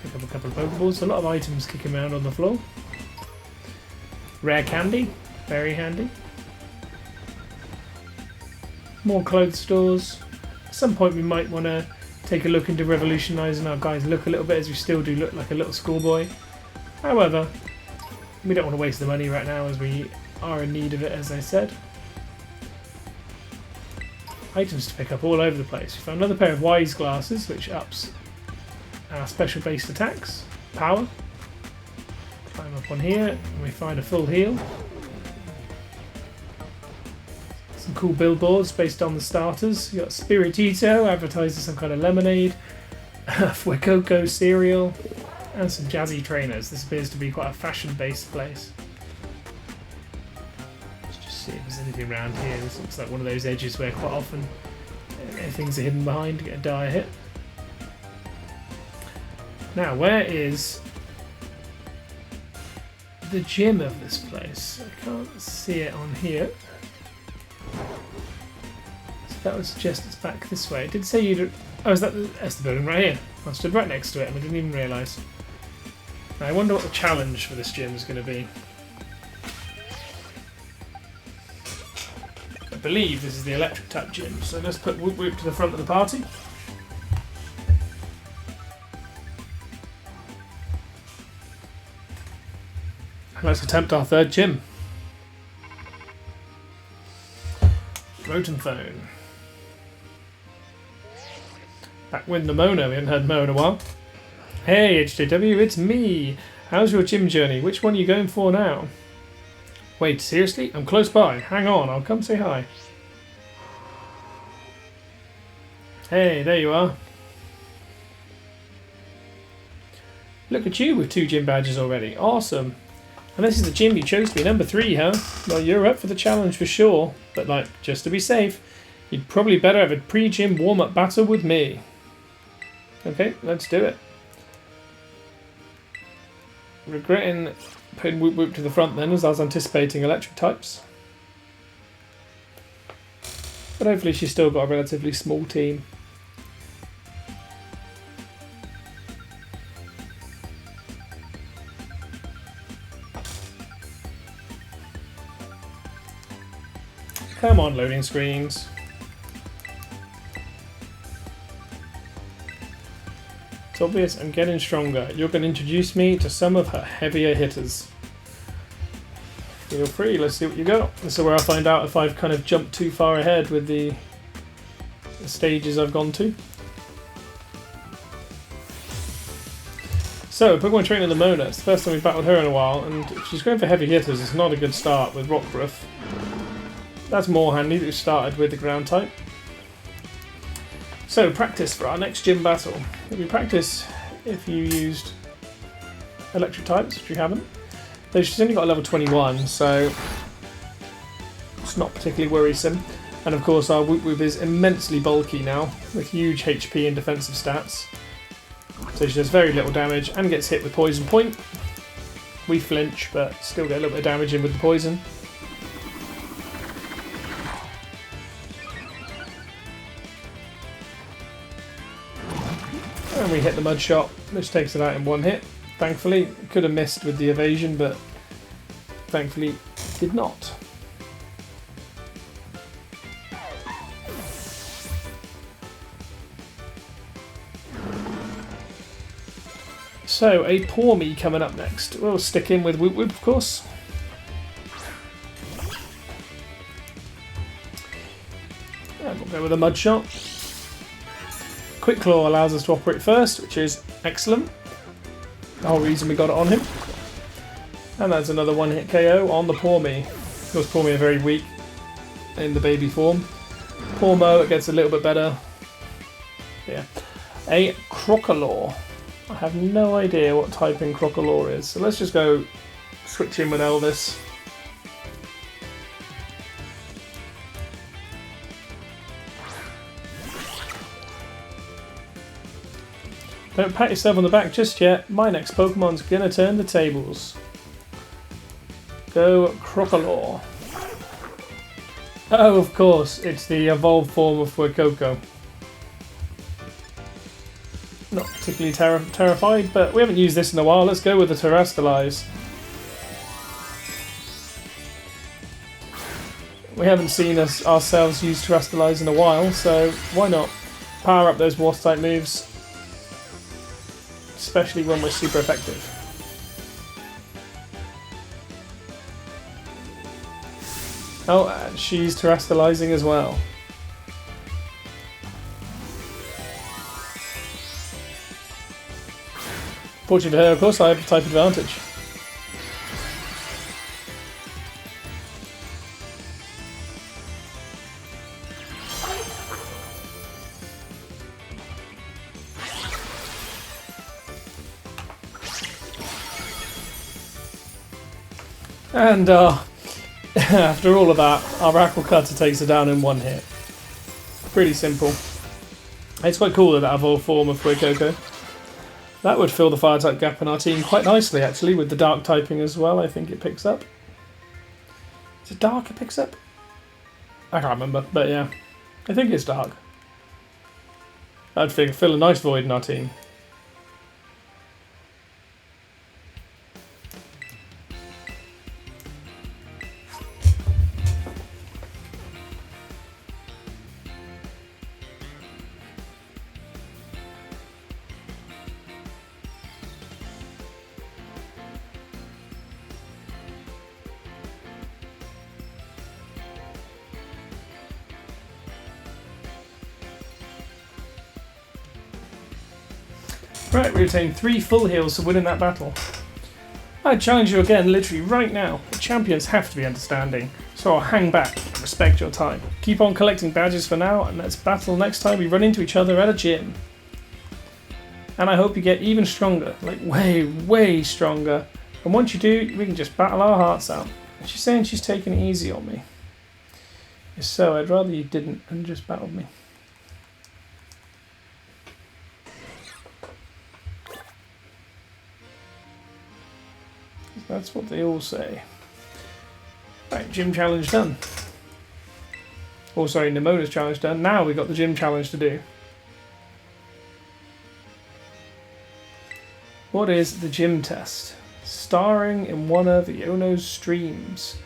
[SPEAKER 1] Pick up a couple of Pokeballs. A lot of items kicking around on the floor. Rare candy. Very handy. More clothes stores. At some point we might want to take a look into revolutionising our guys' look a little bit, as we still do look like a little schoolboy. However, we don't want to waste the money right now, as we are in need of it, as I said. Items to pick up all over the place. We found another pair of Wise Glasses, which ups our special based attacks. Power. Climb up on here, and we find a full heal. Some cool billboards based on the starters. You got Sprigatito advertising some kind of lemonade. Fuecoco cereal, and some jazzy trainers. This appears to be quite a fashion-based place. Let's just see if there's anything around here. This looks like one of those edges where quite often things are hidden behind, get a dire hit. Now, where is the gym of this place? I can't see it on here. So that would suggest it's back this way. It did say you'd... Oh, that's the building right here. I stood right next to it and I didn't even realise. Now, I wonder what the challenge for this gym is going to be. I believe this is the electric type gym, so let's put Whoop Whoop to the front of the party. And let's attempt our third gym. Rotom phone. Back with the Mona, we haven't heard Mo in a while. Hey HJW, it's me! How's your gym journey? Which one are you going for now? Wait, seriously? I'm close by. Hang on, I'll come say hi. Hey, there you are. Look at you with 2 gym badges already. Awesome. And this is the gym you chose to be number 3, huh? Well, you're up for the challenge for sure. But like, just to be safe, you'd probably better have a pre-gym warm-up battle with me. Okay, let's do it. Regretting putting Whoop Whoop to the front then, as I was anticipating electric types. But hopefully she's still got a relatively small team. Come on, loading screens. It's obvious I'm getting stronger. You're going to introduce me to some of her heavier hitters. Feel free, let's see what you got. This is where I'll find out if I've kind of jumped too far ahead with the stages I've gone to. So, Pokemon Trainer the Mona. It's the first time we've battled her in a while, and if she's going for heavy hitters, it's not a good start with Rockruff. That's more handy that we started with the ground type. So, practice for our next gym battle. If you practice if you used electric types, which you haven't. Though she's only got a level 21, so it's not particularly worrisome. And of course our Whoop Whoop is immensely bulky now, with huge HP and defensive stats. So she does very little damage and gets hit with Poison Point. We flinch, but still get a little bit of damage in with the poison. And we hit the Mud Shot, which takes it out in one hit. Thankfully, could have missed with the evasion, but thankfully did not. So, a Poor Me coming up next. We'll stick in with Whoop Whoop, of course. And we'll go with a Mud Shot. Quick Claw allows us to operate first, which is excellent. The whole reason we got it on him. And that's another one-hit KO on the Poor Me. Of course, Poor Me are very weak in the baby form. Poor Mo, it gets a little bit better. Yeah. A Crocalaw. I have no idea what typing Crocalaw is, so let's just go switch in with Elvis. Don't pat yourself on the back just yet. My next Pokemon's gonna turn the tables. Go Crocalaw. Oh, of course, it's the evolved form of Fuecoco. Not particularly terrified, but we haven't used this in a while. Let's go with the Terrastalize. We haven't seen ourselves use Terrastalize in a while, so why not power up those Water type moves? Especially when we're super effective. Oh, and she's Terrastalizing as well. Fortunately for her, of course, I have a type advantage. And after all of that, our Aqua Cutter takes her down in one hit. Pretty simple. It's quite cool that evolved form of Fuecoco. That would fill the fire type gap in our team quite nicely, actually, with the dark typing as well. I think it picks up. Is it dark it picks up? I can't remember, but yeah. I think it's dark. That'd fill a nice void in our team. Right, we retain 3 full heals to win in that battle. I challenge you again, literally right now. The champions have to be understanding, so I'll hang back and respect your time. Keep on collecting badges for now, and let's battle next time we run into each other at a gym. And I hope you get even stronger, like way, way stronger. And once you do, we can just battle our hearts out. And she's saying she's taking it easy on me. If so, I'd rather you didn't and just battled me. That's what they all say. Right, gym challenge done. Oh, sorry, Nemona's challenge done. Now we've got the gym challenge to do. What is the gym test? Starring in one of Yono's streams.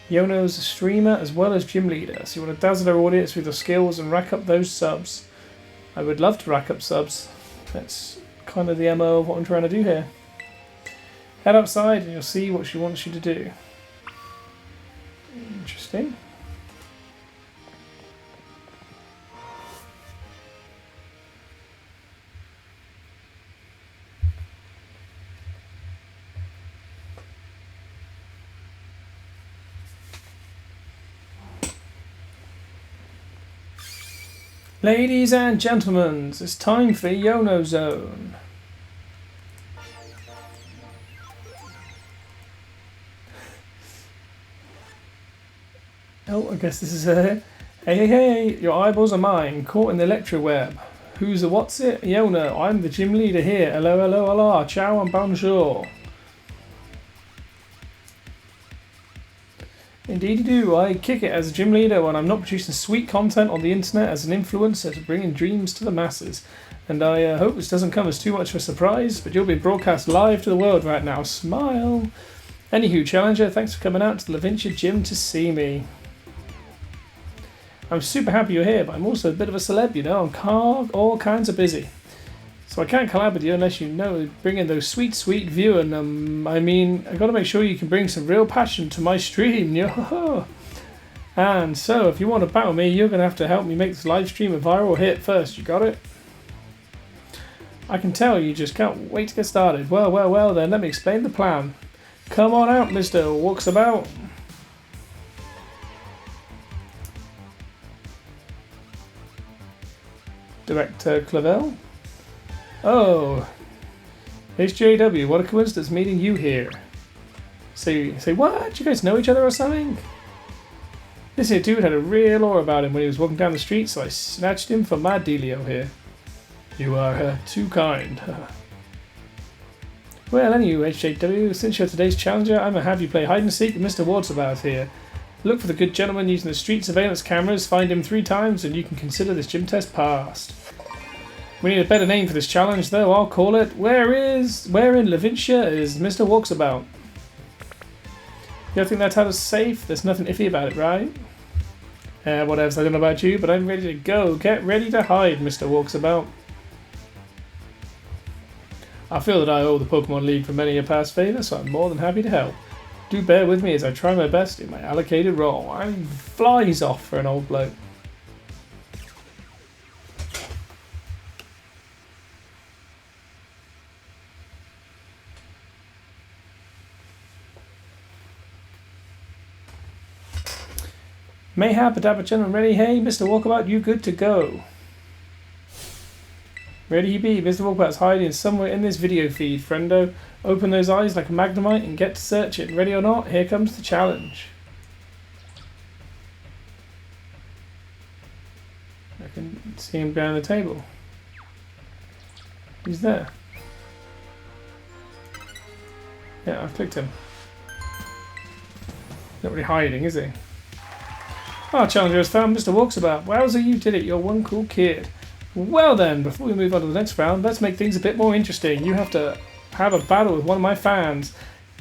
[SPEAKER 1] Yono's a streamer as well as gym leader, so you want to dazzle our audience with your skills and rack up those subs. I would love to rack up subs. That's kind of the MO of what I'm trying to do here. Head outside and you'll see what she wants you to do. Interesting. Ladies and gentlemen, it's time for Yono Zone. Oh, I guess this is hey, hey, your eyeballs are mine, caught in the electro web. Who's the what's it? Yono, I'm the gym leader here. Hello, hello, hello, ciao and bonjour. Indeed you do. I kick it as a gym leader when I'm not producing sweet content on the internet as an influencer to bring in dreams to the masses. And I hope this doesn't come as too much of a surprise, but you'll be broadcast live to the world right now. Smile. Anywho, Challenger, thanks for coming out to the Levincia gym to see me. I'm super happy you're here, but I'm also a bit of a celeb, you know. I'm all kinds of busy. So I can't collab with you unless you know bring in those sweet, sweet viewing. I mean, I got to make sure you can bring some real passion to my stream. Yo. And so, if you want to battle me, you're going to have to help me make this live stream a viral hit first. You got it? I can tell you just can't wait to get started. Well, well, well, then let me explain the plan. Come on out, Mr. Walks About. Director Clavel? Oh, HJW, what a coincidence meeting you here. Say what? You guys know each other or something? This here dude had a real aura about him when he was walking down the street, so I snatched him for my dealio here. You are too kind. Well, anyway, HJW, since you're today's challenger, I'm going to have you play hide and seek with Mr. Wardsabout here. Look for the good gentleman using the street surveillance cameras, find him 3 times, and you can consider this gym test passed. We need a better name for this challenge, though. I'll call it, Where in Levincia is Mr. Walksabout? You don't think that's out of safe? There's nothing iffy about it, right? Whatever, I don't know about you, but I'm ready to go. Get ready to hide, Mr. Walksabout. I feel that I owe the Pokemon League for many a past favour, so I'm more than happy to help. Do bear with me as I try my best in my allocated role. I'm flies off for an old bloke. Mayhap, Adabachan, I'm ready. Hey, Mr. Walkabout, you good to go? Ready he be. Mr. Walkabout's hiding somewhere in this video feed. Friendo, open those eyes like a magnemite and get to searching. Ready or not, here comes the challenge. I can see him behind the table. He's there. Yeah, I've clicked him. Not really hiding, is he? Our challenger has found Mr. Walkabout. Wowzer, you did it. You're one cool kid. Well then, before we move on to the next round, let's make things a bit more interesting. You have to have a battle with one of my fans.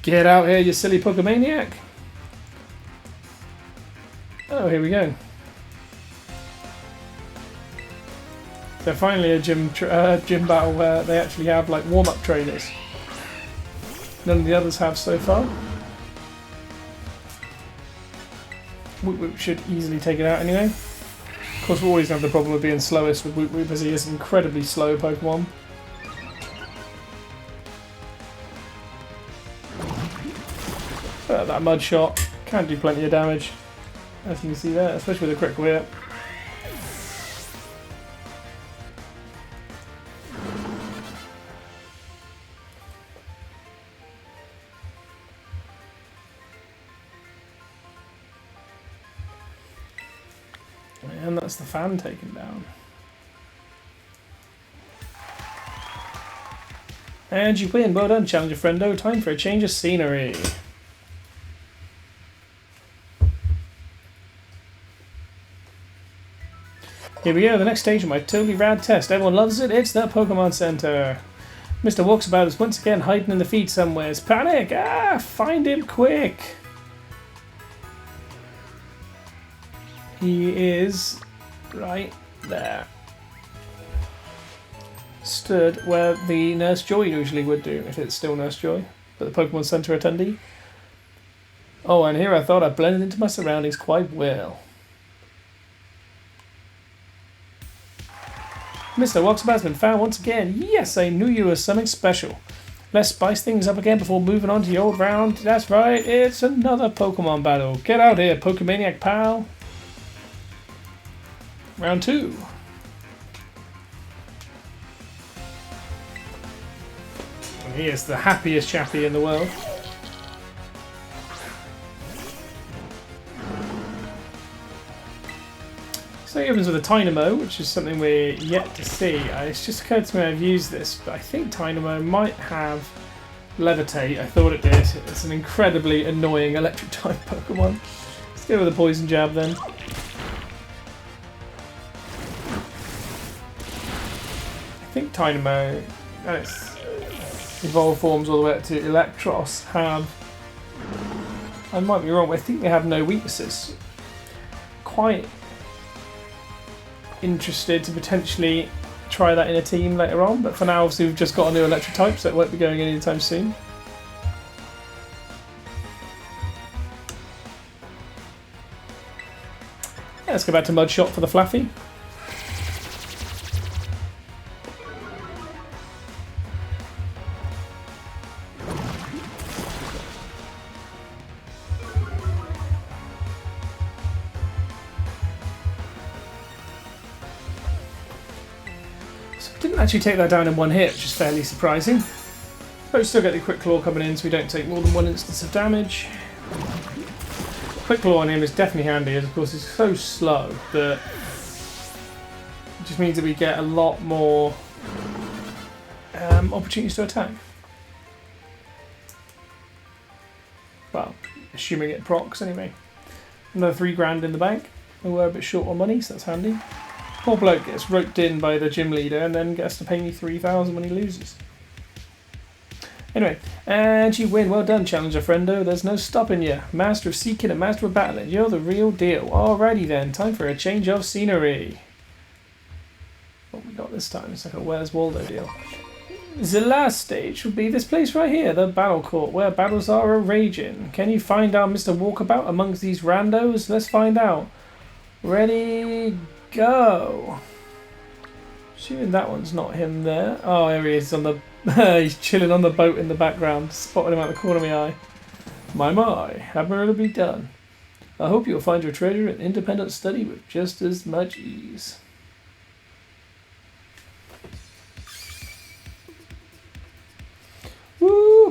[SPEAKER 1] Get out here, you silly Pokemaniac. Oh, here we go. So finally a gym battle where they actually have like warm-up trainers. None of the others have so far. Woot Woot should easily take it out anyway. Of course, we always have the problem of being slowest with Woot Woot, as he is an incredibly slow Pokemon. But that mud shot can do plenty of damage, as you can see there, especially with a critical hit. And that's the fan taken down. And you win. Well done, Challenger Friendo. Time for a change of scenery. Here we go, the next stage of my totally rad test. Everyone loves it. It's the Pokemon Center. Mr. Walkabout is once again hiding in the feed somewhere. Panic! Ah! Find him quick! He is right there. Stood where the Nurse Joy usually would do, if it's still Nurse Joy, but the Pokemon Center attendee. Oh, and here I thought I blended into my surroundings quite well. Mr. Walkabout's been found once again. Yes, I knew you were something special. Let's spice things up again before moving on to the old round. That's right, it's another Pokemon battle. Get out here, Pokemaniac pal. Round 2. And he is the happiest chappy in the world. So he opens with a Tynamo, which is something we're yet to see. It's just occurred to me I've used this, but I think Tynamo might have Levitate. I thought it did. It's an incredibly annoying electric type Pokemon. Let's go with a Poison Jab then. I think Tynamo and its evolved forms all the way up to Electros have, I might be wrong, but I think they have no weaknesses. Quite interested to potentially try that in a team later on, but for now obviously we've just got a new electric type, so it won't be going anytime soon. Yeah, let's go back to Mud Shot for the Flaffy. Didn't actually take that down in one hit, which is fairly surprising. But we still get the Quick Claw coming in, so we don't take more than one instance of damage. Quick Claw on him is definitely handy, as of course he's so slow that it just means that we get a lot more opportunities to attack. Well, assuming it procs anyway. Another $3 in the bank. We were a bit short on money, so that's handy. Poor bloke gets roped in by the gym leader and then gets to pay me 3,000 when he loses. Anyway, and you win. Well done, Challenger Friendo. There's no stopping you. Master of Seeking and Master of Battling. You're the real deal. Alrighty then, time for a change of scenery. What we got this time? It's like a Where's Waldo deal. The last stage will be this place right here, the Battle Court, where battles are a-raging. Can you find our Mr. Walkabout amongst these randos? Let's find out. Ready, go. Assuming that one's not him there. Oh, there he is on the. He's chilling on the boat in the background, spotting him out the corner of my eye. My, admirably done. I hope you'll find your treasure in independent study with just as much ease.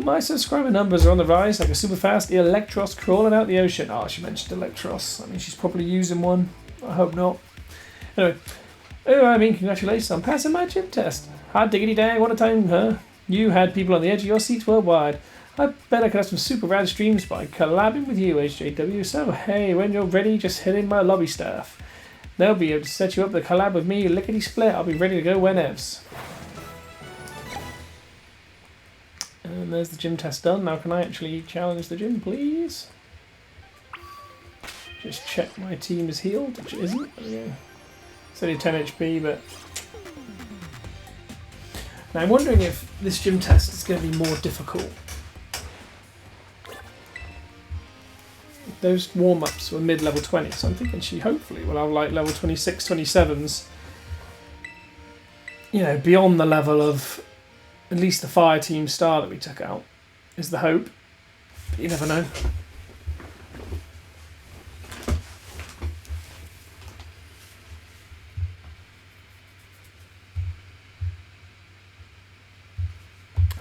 [SPEAKER 1] my subscriber numbers are on the rise like a super fast Electros crawling out the ocean. Oh, she mentioned Electros. I mean, she's probably using one. I hope not. Anyway. Oh, I mean, congratulations on passing my gym test. Hot diggity dang, what a time, huh? You had people on the edge of your seats worldwide. I bet I could have some super rad streams by collabing with you, HJW. So, hey, when you're ready, just hit in my lobby staff. They'll be able to set you up to collab with me, lickety split. I'll be ready to go whenevs. And there's the gym test done. Now, can I actually challenge the gym, please? Just check my team is healed, which it isn't. Yeah. It's only 10 HP, but... Now, I'm wondering if this gym test is going to be more difficult. Those warm-ups were mid-level 20, so I'm thinking she hopefully will have like level 26, 27s. You know, beyond the level of at least the fire team star that we took out, is the hope. But you never know.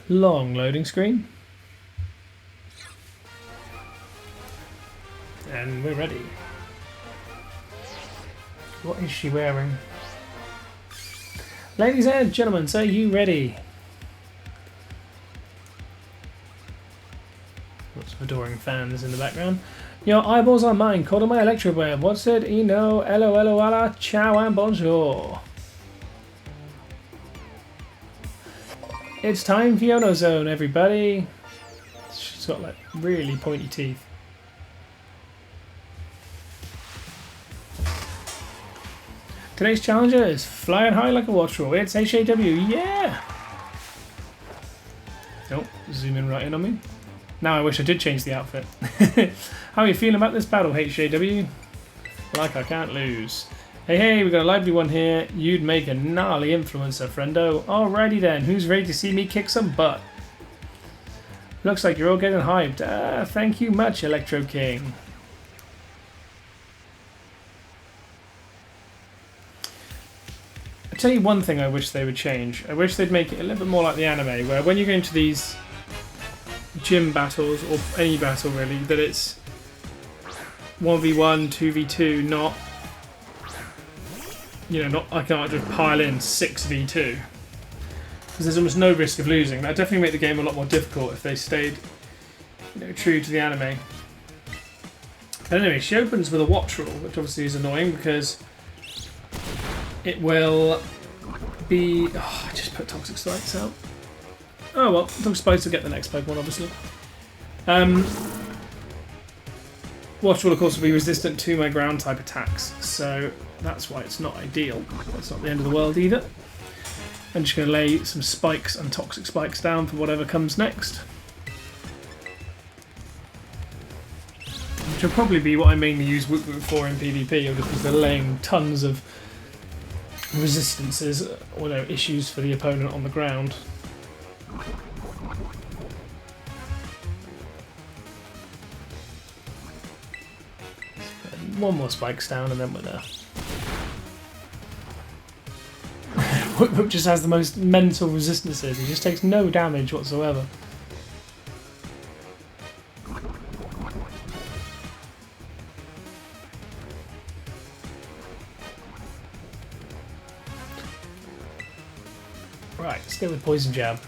[SPEAKER 1] Long loading screen. And we're ready. What is she wearing? Ladies and gentlemen, so are you ready? Lots of adoring fans in the background. Your eyeballs are mine, caught on my electroweb. What's it? Eno, hello, hello, ala, ciao and bonjour. It's time for Yono Zone, everybody. She's got like really pointy teeth. Today's challenger is flying high like a waterfall. It's HAW, yeah! Oh, zoom in right in on me. Now I wish I did change the outfit. How are you feeling about this battle, HAW? Like I can't lose. Hey, hey, we got a lively one here. You'd make a gnarly influencer, friendo. Alrighty then, who's ready to see me kick some butt? Looks like you're all getting hyped. Thank you much, Electro King. I'll tell you one thing I wish they would change. I wish they'd make it a little bit more like the anime, where when you go into these gym battles, or any battle really, that it's 1v1, 2v2, not... You know, not I can't just pile in 6v2 because there's almost no risk of losing. That'd definitely make the game a lot more difficult if they stayed, you know, true to the anime. But anyway, she opens with a watch roll, which obviously is annoying because it will be. Oh, I just put Toxic Spikes out. Oh well, Toxic Spikes will get the next Pokemon, obviously. Watch roll, of course, will be resistant to my ground type attacks, so that's why it's not ideal. It's not the end of the world either. I'm just going to lay some spikes and toxic spikes down for whatever comes next. Which will probably be what I mainly use Woot Woot for in PvP, because they're laying tons of resistances or no, issues for the opponent on the ground. One more spikes down and then we're there. Whip just has the most mental resistances. He just takes no damage whatsoever. Right, let's go with Poison Jab.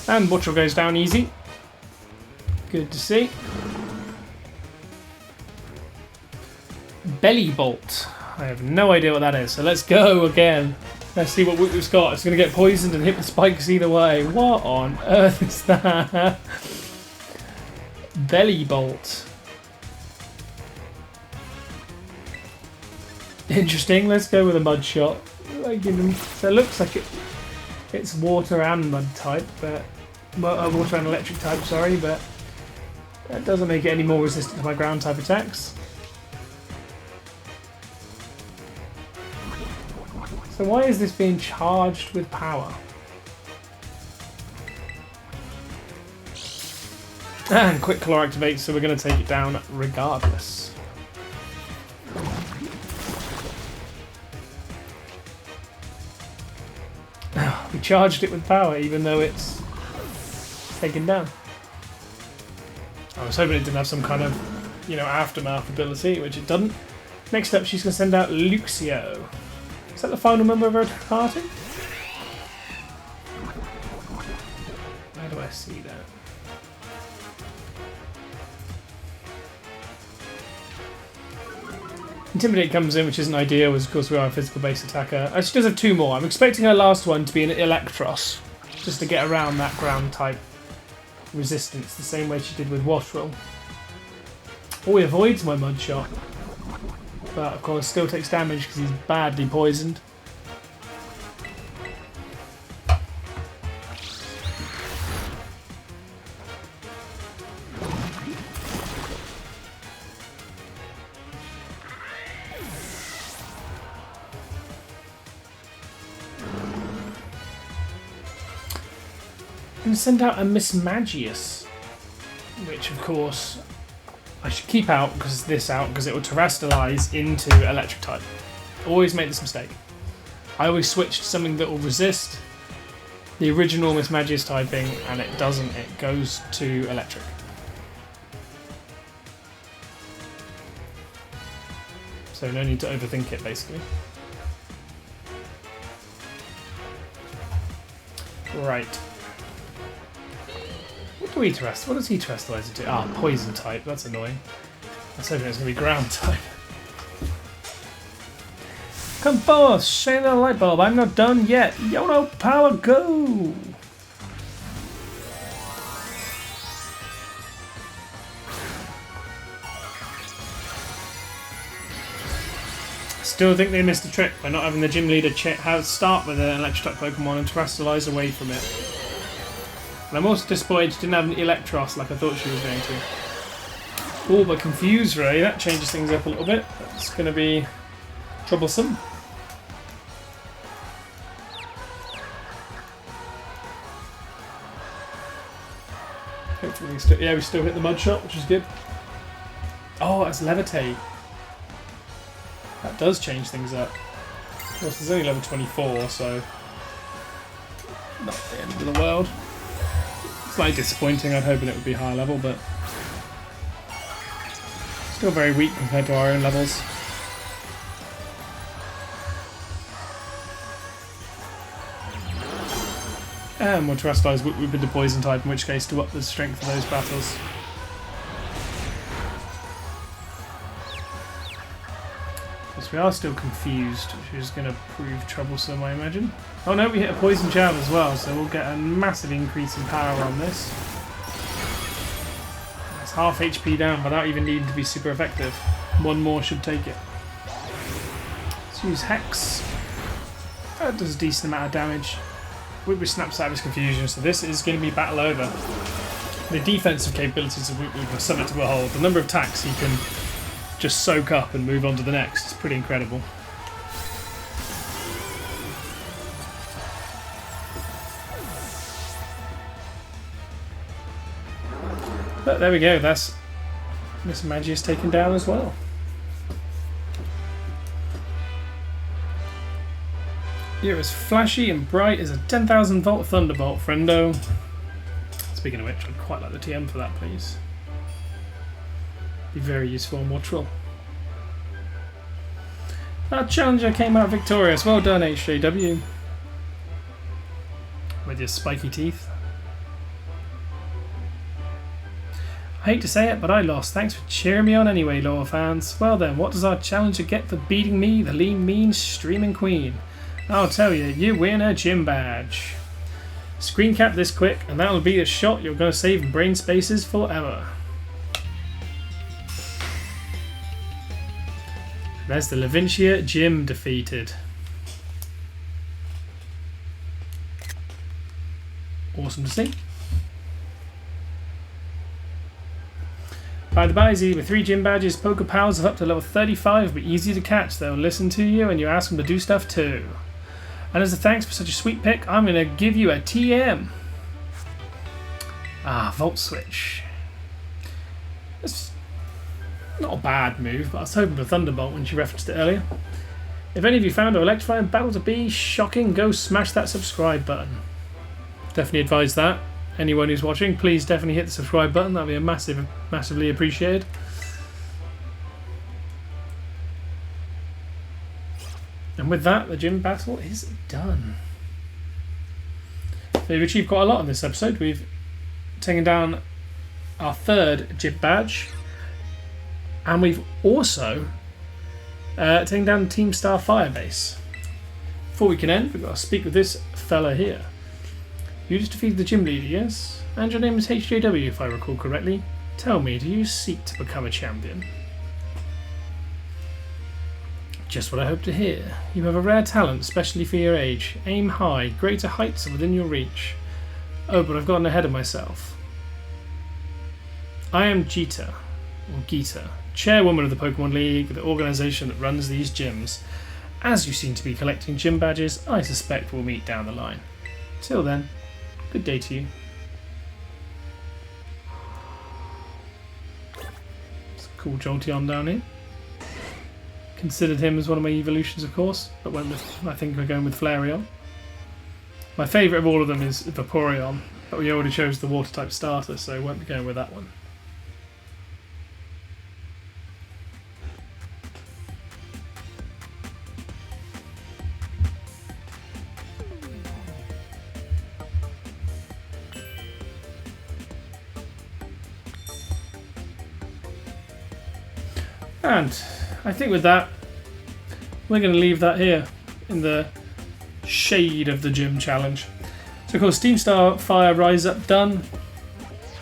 [SPEAKER 1] And Butchel goes down easy. Good to see. Belly Bolt. I have no idea what that is, so let's go again. Let's see what Wootwoot's got. It's going to get poisoned and hit with spikes either way. What on earth is that? Belly Bolt. Interesting. Let's go with a Mud Shot. So it looks like it's water and mud type, but water and electric type. Sorry, but that doesn't make it any more resistant to my ground type attacks. So why is this being charged with power? And quick claw activates, so we're going to take it down regardless. We charged it with power even though it's taken down. I was hoping it didn't have some kind of, you know, aftermath ability, which it doesn't. Next up, she's going to send out Luxio. Is that the final member of her party? Where do I see that? Intimidate comes in, which isn't ideal, as of course we are a physical based attacker. She does have 2 more. I'm expecting her last one to be an Electros, just to get around that ground type resistance, the same way she did with Wattrel. Oh, he avoids my mud shot, but of course still takes damage because he's badly poisoned. And send out a Miss Magius, which of course I should keep out because it will terrestrialize into electric type. Always make this mistake. I always switch to something that will resist the original Miss Magius typing, and it doesn't. It goes to electric. So no need to overthink it, basically. Right. What does he terrestrialize into? Ah, poison type. That's annoying. I was hoping it was going to be ground type. Come forth, shine the light bulb. I'm not done yet. YOLO power, go! Still think they missed a trick by not having the gym leader start with an electric type Pokemon and terrestrialize away from it. And I'm also disappointed she didn't have an Electros like I thought she was going to. Oh, but Confuse Ray, that changes things up a little bit. That's going to be troublesome. Hopefully we still hit the mud shot, which is good. Oh, that's Levitate. That does change things up. Of course, it's only level 24, so not the end of the world. Slightly disappointing. I'd hoping it would be higher level, but still very weak compared to our own levels. And we'll terrestrialize with the poison type, in which case to up the strength of those battles. Because we are still confused, which is going to prove troublesome, I imagine. Oh no, we hit a poison jab as well, so we'll get a massive increase in power on this. It's half HP down without even needing to be super effective. 1 more should take it. Let's use Hex. That does a decent amount of damage. Whip snaps out of his confusion, so this is going to be battle over. The defensive capabilities of Whip are subject to behold. The number of attacks he can just soak up and move on to the next is pretty incredible. But there we go, that's Miss Magius taken down as well. You're as flashy and bright as a 10,000 volt thunderbolt, friendo. Speaking of which, I'd quite like the TM for that, please. Be very useful and Wattrel. Our challenger came out victorious. Well done, HJW. With your spiky teeth. I hate to say it, but I lost. Thanks for cheering me on anyway, loyal fans. Well then, what does our challenger get for beating me, the lean, mean, streaming queen? I'll tell you, you win a gym badge. Screen cap this quick, and that'll be a shot you're going to save in brain spaces forever. There's the Levincia gym defeated. Awesome to see. By the by, Z, with 3 gym badges, Poke Pals is up to level 35, but easy to catch. They'll listen to you and you ask them to do stuff too. And as a thanks for such a sweet pick, I'm going to give you a TM. Ah, Volt Switch. It's not a bad move, but I was hoping for Thunderbolt when she referenced it earlier. If any of you found our electrifying battle to be shocking, go smash that subscribe button. Definitely advise that. Anyone who's watching, please definitely hit the subscribe button. That'll be massively appreciated. And with that, the gym battle is done. We've achieved quite a lot in this episode. We've taken down our 3rd gym badge, and we've also taken down the Team Star Firebase. Before we can end, we've got to speak with this fella here. You just defeated the gym leader, yes? And your name is HJW, if I recall correctly. Tell me, do you seek to become a champion? Just what I hope to hear. You have a rare talent, especially for your age. Aim high, greater heights are within your reach. Oh, but I've gotten ahead of myself. I am Gita, chairwoman of the Pokemon League, the organisation that runs these gyms. As you seem to be collecting gym badges, I suspect we'll meet down the line. Till then, good day to you. It's a cool Jolteon down here. Considered him as one of my evolutions, of course, but went with, I think we're going with Flareon. My favourite of all of them is Vaporeon, but we already chose the water-type starter, so we won't be going with that one. And I think with that, we're going to leave that here in the shade of the gym challenge. So of course, Team Star Fire Rise Up done,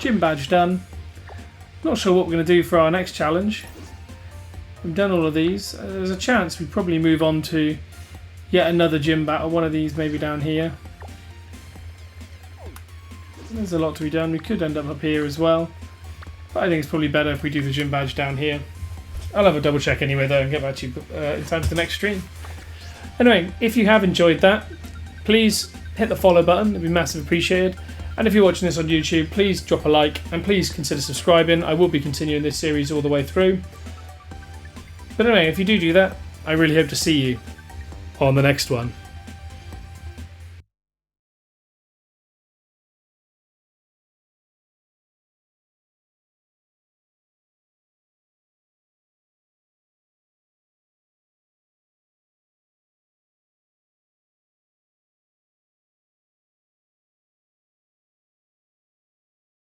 [SPEAKER 1] gym badge done. Not sure what we're going to do for our next challenge. We've done all of these. There's a chance we probably move on to yet another gym battle, one of these maybe down here. There's a lot to be done. We could end up here as well, but I think it's probably better if we do the gym badge down here. I'll have a double check anyway though and get back to you in time for the next stream. Anyway, if you have enjoyed that, please hit the follow button, it'd be massively appreciated. And if you're watching this on YouTube, please drop a like and please consider subscribing. I will be continuing this series all the way through. But anyway, if you do that, I really hope to see you on the next one.